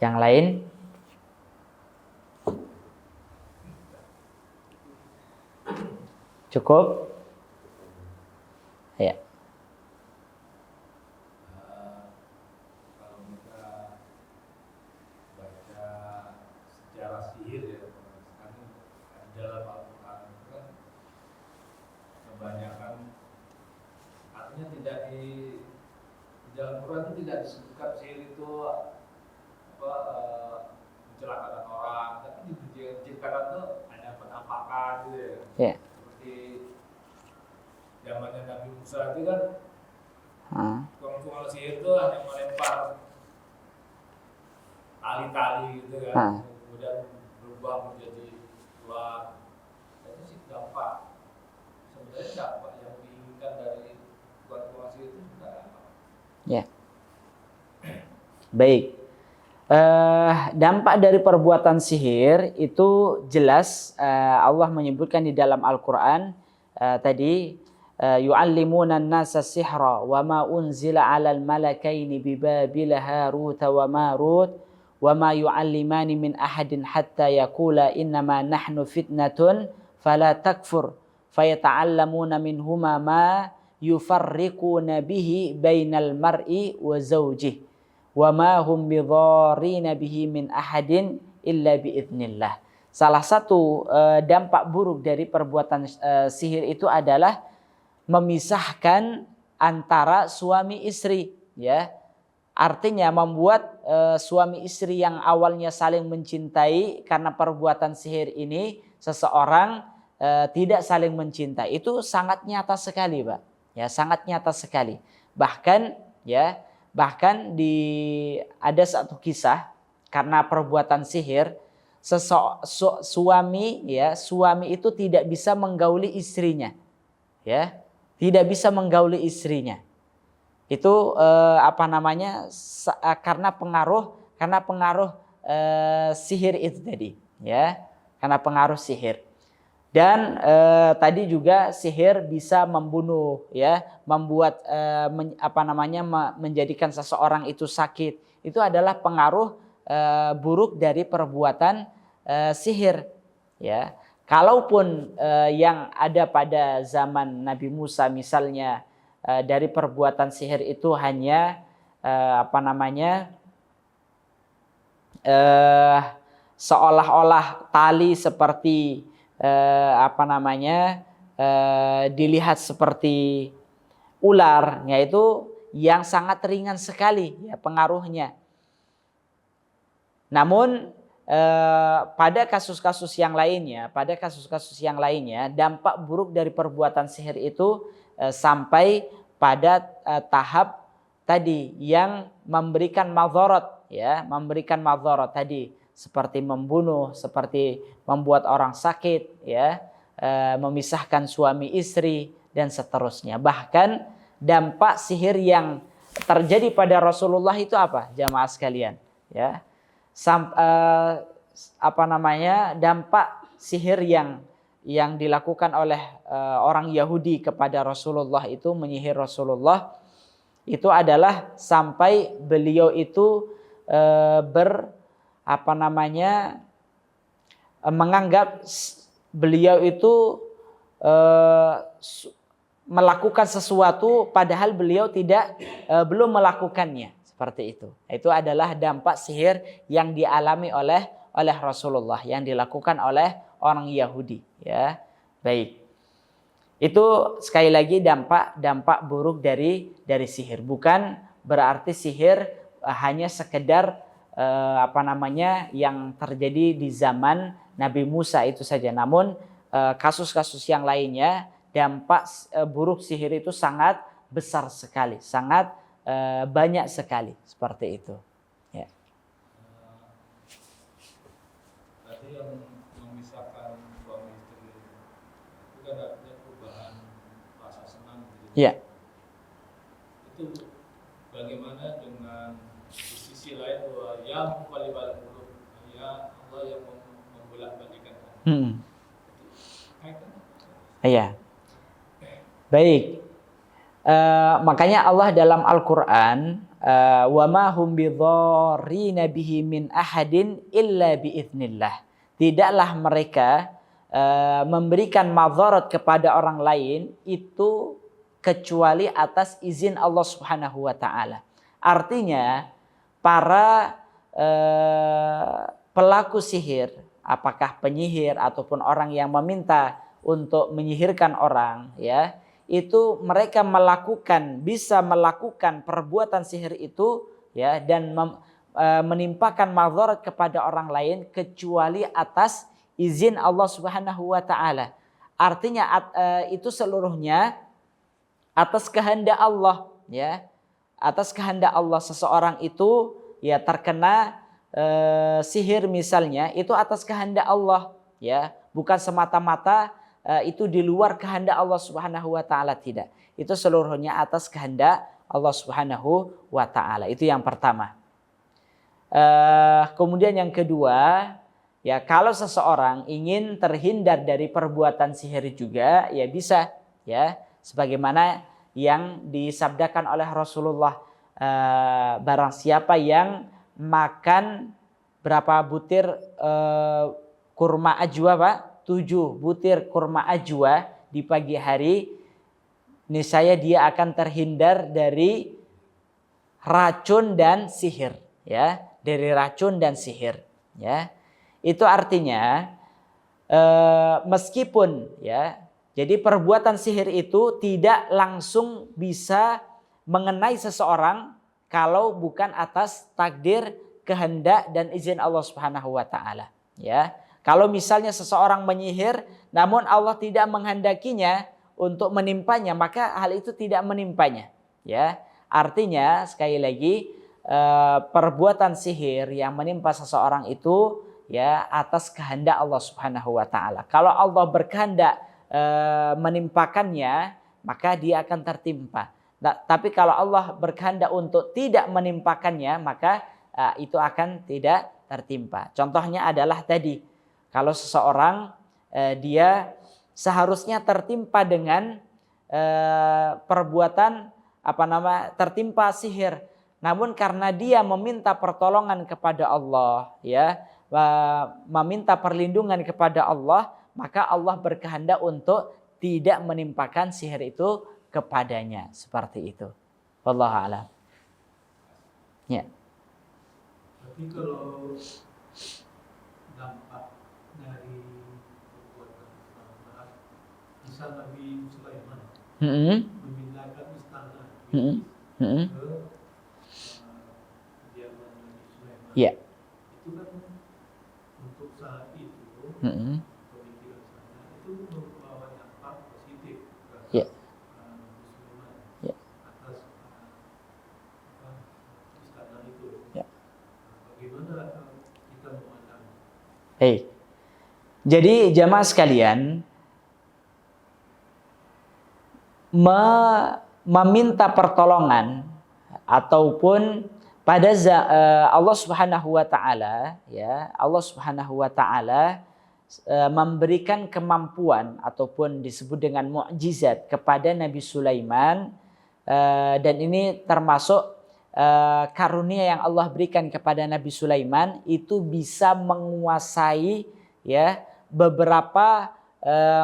Speaker 1: Yang lain? Cukup? Ya.
Speaker 2: Kalau kita baca sejarah sihir, ya, kan dalam Al-Quran itu kan kebanyakan, artinya tidak di dalam Quran itu tidak disebutkan sihir itu mencelakakan orang, tapi diciptakan itu hanya penampakan, gitu ya.
Speaker 1: Yeah.
Speaker 2: Seperti zamannya Nabi Musa itu kan, tukang sihir itu hanya melempar tali-tali gitu kan, kemudian berubah menjadi ular. Itu sih dampak, sebenarnya dampak yang diinginkan dari tukang sihir itu sudah apa?
Speaker 1: Ya. Baik. Dampak dari perbuatan sihir itu jelas Allah menyebutkan di dalam Al-Quran tadi, yu'allimuna an-nasa sihra wa ma unzila 'alal malakaini bi Babila Harut wa Marut wa ma yu'allimani min ahadin hatta yaqula innama nahnu fitnatun fala takfur fayata'allamuna minhuma ma yufarriquna bihi bainal mar'i wa zawjihi wa ma hum bidharrina bihi min ahadin illa biidznillah. Salah satu dampak buruk dari perbuatan sihir itu adalah memisahkan antara suami istri, ya. Artinya membuat suami istri yang awalnya saling mencintai karena perbuatan sihir ini seseorang tidak saling mencintai. Itu sangat nyata sekali, Pak. Ya, sangat nyata sekali. Bahkan ada satu kisah karena perbuatan sihir suami itu tidak bisa menggauli istrinya, ya, tidak bisa menggauli istrinya. Itu karena pengaruh sihir itu tadi, ya, karena pengaruh sihir. Dan tadi juga sihir bisa membunuh, ya, membuat menjadikan seseorang itu sakit. Itu adalah pengaruh buruk dari perbuatan sihir, ya. Kalaupun yang ada pada zaman Nabi Musa misalnya dari perbuatan sihir itu hanya seolah-olah tali seperti dilihat seperti ular, yaitu yang sangat ringan sekali, ya, pengaruhnya. Namun pada kasus-kasus yang lainnya, dampak buruk dari perbuatan sihir itu sampai pada tahap tadi yang memberikan madharat, ya, memberikan madharat tadi, seperti membunuh, seperti membuat orang sakit, ya, memisahkan suami istri dan seterusnya. Bahkan dampak sihir yang terjadi pada Rasulullah itu apa, jamaah sekalian, ya? Dampak sihir yang dilakukan oleh orang Yahudi kepada Rasulullah itu, menyihir Rasulullah, itu adalah sampai beliau itu menganggap beliau itu melakukan sesuatu padahal beliau belum melakukannya, seperti itu. Itu adalah dampak sihir yang dialami oleh Rasulullah, yang dilakukan oleh orang Yahudi, ya. Baik. Itu sekali lagi dampak buruk dari sihir. Bukan berarti sihir hanya sekedar yang terjadi di zaman Nabi Musa itu saja. Namun kasus-kasus yang lainnya, dampak buruk sihir itu sangat besar sekali, sangat banyak sekali, seperti itu. Ya.
Speaker 2: Tadi yang memisahkan suami istri itu kan artinya perubahan rasa senang gitu.
Speaker 1: Ya.
Speaker 2: Itu bagaimana dengan di sisi lain bahwa yang muqallibal qulub, ya Allah yang membolak-balikkan hati.
Speaker 1: Iya. Baik. Makanya Allah dalam Al-Qur'an, wa ma hum bidharrina bihi min ahadin illa biidznillah. Tidaklah mereka memberikan madharat kepada orang lain itu kecuali atas izin Allah Subhanahu wa taala. Artinya para pelaku sihir, apakah penyihir ataupun orang yang meminta untuk menyihirkan orang, ya, itu mereka bisa melakukan perbuatan sihir itu, ya, dan menimpakan madharat kepada orang lain kecuali atas izin Allah Subhanahu wa taala. Artinya itu seluruhnya atas kehendak Allah, ya. Atas kehendak Allah seseorang itu, ya, terkena sihir misalnya, itu atas kehendak Allah, ya, bukan semata-mata itu di luar kehendak Allah Subhanahu wa taala, tidak. Itu seluruhnya atas kehendak Allah Subhanahu wa taala. Itu yang pertama. Kemudian yang kedua, ya, kalau seseorang ingin terhindar dari perbuatan sihir juga, ya bisa, ya, sebagaimana yang disabdakan oleh Rasulullah, barang siapa yang makan berapa butir kurma ajwa, Pak? 7 butir kurma ajwa di pagi hari, niscaya dia akan terhindar dari racun dan sihir, ya, dari racun dan sihir, ya. Itu artinya meskipun, ya, jadi perbuatan sihir itu tidak langsung bisa mengenai seseorang kalau bukan atas takdir, kehendak dan izin Allah Subhanahu wa taala, ya. Kalau misalnya seseorang menyihir namun Allah tidak menghendakinya untuk menimpanya, maka hal itu tidak menimpanya, ya. Artinya sekali lagi perbuatan sihir yang menimpa seseorang itu, ya, atas kehendak Allah Subhanahu wa taala. Kalau Allah berkehendak menimpakannya, maka dia akan tertimpa. Nah, tapi kalau Allah berkehendak untuk tidak menimpakannya, maka itu akan tidak tertimpa. Contohnya adalah tadi, kalau seseorang dia seharusnya tertimpa dengan perbuatan tertimpa sihir, namun karena dia meminta pertolongan kepada Allah, ya, meminta perlindungan kepada Allah, maka Allah berkehendak untuk tidak menimpakan sihir itu kepadanya, seperti itu. Wallahu a'lam. Ya.
Speaker 2: Tapi kalau dampak dari perbuatan salah, misal Nabi Sulaiman memindahkan istana ke kediaman Nabi Sulaiman,
Speaker 1: ya,
Speaker 2: itu kan untuk saat itu pemikiran sana itu membawa dampak positif
Speaker 1: ya,
Speaker 2: Nabi Sulaiman
Speaker 1: ya,
Speaker 2: atas istana itu.
Speaker 1: ya.
Speaker 2: Bagaimana kita memandang?
Speaker 1: Jadi jamaah sekalian, meminta pertolongan ataupun pada Allah Subhanahu wa taala, ya, Allah Subhanahu wa taala memberikan kemampuan ataupun disebut dengan mukjizat kepada Nabi Sulaiman, dan ini termasuk karunia yang Allah berikan kepada Nabi Sulaiman, itu bisa menguasai, ya, beberapa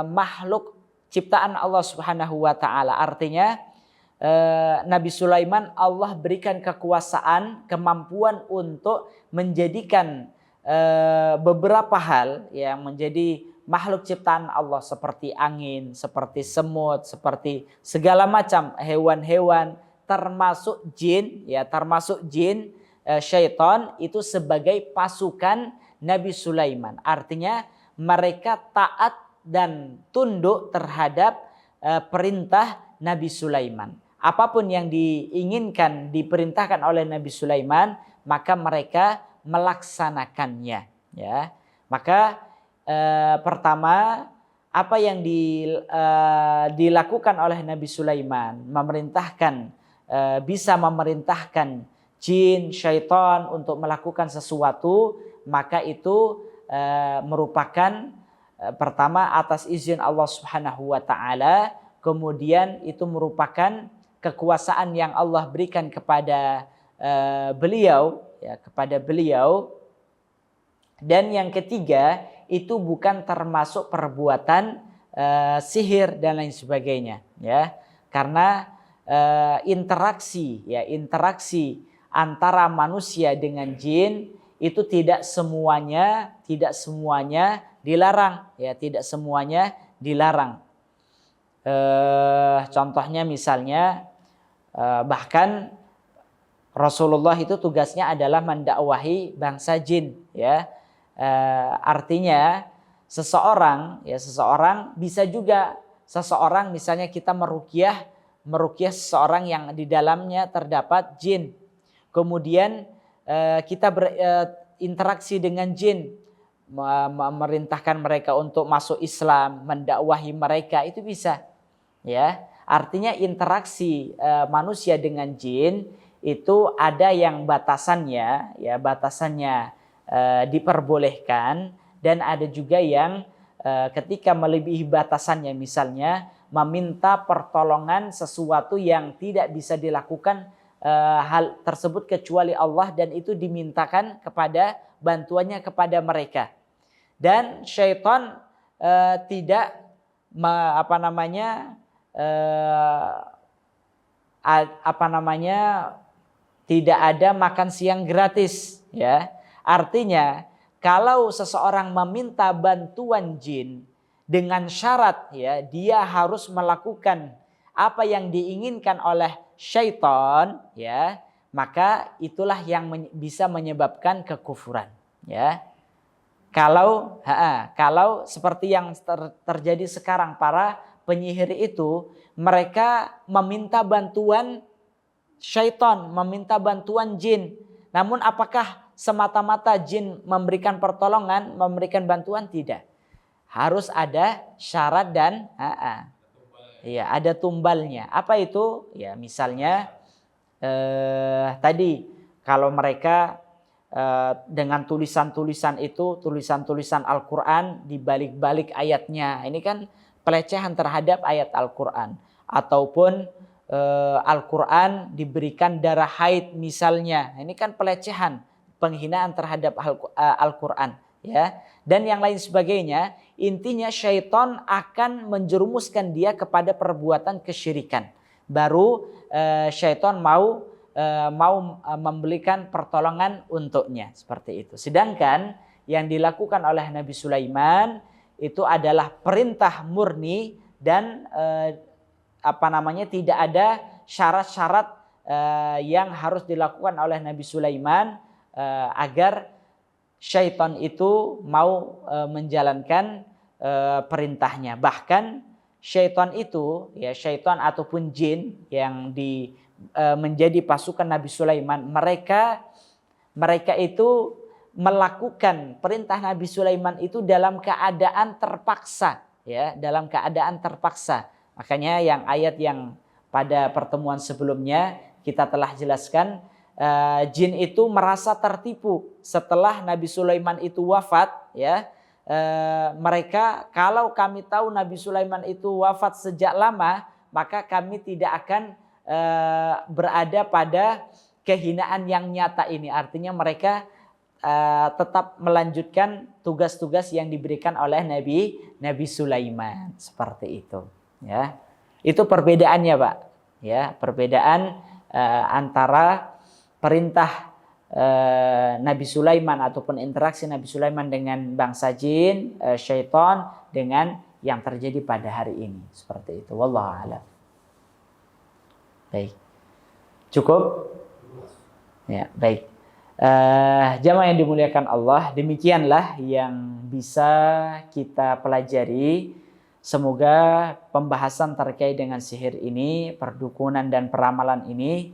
Speaker 1: makhluk ciptaan Allah Subhanahu wa taala. Artinya Nabi Sulaiman Allah berikan kekuasaan, kemampuan untuk menjadikan beberapa hal yang menjadi makhluk ciptaan Allah seperti angin, seperti semut, seperti segala macam hewan-hewan, termasuk jin, ya, termasuk jin, syaitan, itu sebagai pasukan Nabi Sulaiman. Artinya mereka taat dan tunduk terhadap perintah Nabi Sulaiman. Apapun yang diinginkan, diperintahkan oleh Nabi Sulaiman, maka mereka melaksanakannya, ya. Maka pertama, apa yang dilakukan oleh Nabi Sulaiman, bisa memerintahkan jin, syaitan untuk melakukan sesuatu, maka itu merupakan pertama atas izin Allah Subhanahu wa taala, kemudian itu merupakan kekuasaan yang Allah berikan kepada beliau, ya, kepada beliau. Dan yang ketiga, itu bukan termasuk perbuatan sihir dan lain sebagainya, ya. Karena interaksi antara manusia dengan jin itu tidak semuanya dilarang, ya, tidak semuanya dilarang. Contohnya misalnya, bahkan Rasulullah itu tugasnya adalah mendakwahi bangsa jin, ya. Artinya seseorang bisa juga, misalnya kita meruqyah seseorang yang di dalamnya terdapat jin, kemudian kita berinteraksi dengan jin, memerintahkan mereka untuk masuk Islam, mendakwahi mereka, itu bisa, ya. Artinya interaksi manusia dengan jin itu ada yang batasannya, ya, diperbolehkan, dan ada juga yang ketika melebihi batasannya, misalnya meminta pertolongan sesuatu yang tidak bisa dilakukan hal tersebut kecuali Allah, dan itu dimintakan kepada bantuannya kepada mereka. Dan syaitan tidak tidak ada makan siang gratis, ya. Artinya kalau seseorang meminta bantuan jin dengan syarat, ya, dia harus melakukan apa yang diinginkan oleh syaitan, ya, maka itulah yang bisa menyebabkan kekufuran, ya. Kalau seperti yang terjadi sekarang, para penyihir itu mereka meminta bantuan syaitan, meminta bantuan jin. Namun apakah semata-mata jin memberikan pertolongan, memberikan bantuan? Tidak. Harus ada syarat dan iya, ada tumbalnya. Apa itu? Ya, misalnya tadi kalau mereka dengan tulisan-tulisan itu, tulisan-tulisan Al-Quran di balik-balik ayatnya, ini kan pelecehan terhadap ayat Al-Quran. Ataupun Al-Quran diberikan darah haid misalnya, ini kan pelecehan, penghinaan terhadap Al-Quran, ya, dan yang lain sebagainya. Intinya syaitan akan menjerumuskan dia kepada perbuatan kesyirikan, baru syaitan mau memberikan pertolongan untuknya, seperti itu. Sedangkan yang dilakukan oleh Nabi Sulaiman itu adalah perintah murni dan tidak ada syarat-syarat yang harus dilakukan oleh Nabi Sulaiman agar syaitan itu mau menjalankan perintahnya. Bahkan syaitan itu, ya, syaitan ataupun jin yang menjadi pasukan Nabi Sulaiman, mereka itu melakukan perintah Nabi Sulaiman itu dalam keadaan terpaksa, ya, dalam keadaan terpaksa. Makanya yang ayat yang pada pertemuan sebelumnya kita telah jelaskan, jin itu merasa tertipu setelah Nabi Sulaiman itu wafat, ya. Mereka, kalau kami tahu Nabi Sulaiman itu wafat sejak lama, maka kami tidak akan berada pada kehinaan yang nyata ini. Artinya mereka tetap melanjutkan tugas-tugas yang diberikan oleh Nabi Sulaiman, seperti itu, ya. Itu perbedaannya, Pak, ya, perbedaan antara perintah Nabi Sulaiman ataupun interaksi Nabi Sulaiman dengan bangsa jin, syaitan, dengan yang terjadi pada hari ini, seperti itu. Wallahu a'lam. Baik, cukup? Ya, baik. Jamaah yang dimuliakan Allah, demikianlah yang bisa kita pelajari. Semoga pembahasan terkait dengan sihir ini, perdukunan dan peramalan ini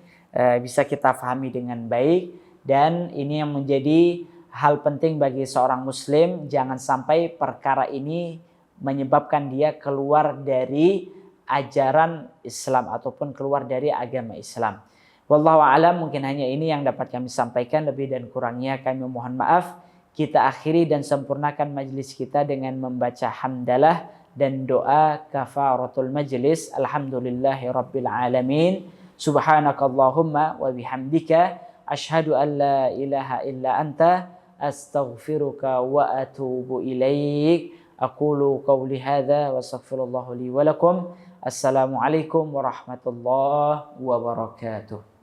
Speaker 1: bisa kita pahami dengan baik. Dan ini yang menjadi hal penting bagi seorang muslim, jangan sampai perkara ini menyebabkan dia keluar dari ajaran Islam ataupun keluar dari agama Islam. Wallahu a'lam, mungkin hanya ini yang dapat kami sampaikan, lebih dan kurangnya kami mohon maaf. Kita akhiri dan sempurnakan majlis kita dengan membaca hamdalah dan doa kafaratul majlis. Alhamdulillahi rabbil alamin. Subhanakallahumma wa bihamdika asyhadu an la ilaha illa anta astaghfiruka wa atubu ilaik. Aqulu qawli hadza wa astaghfirullah li wa lakum. Assalamualaikum warahmatullahi wabarakatuh.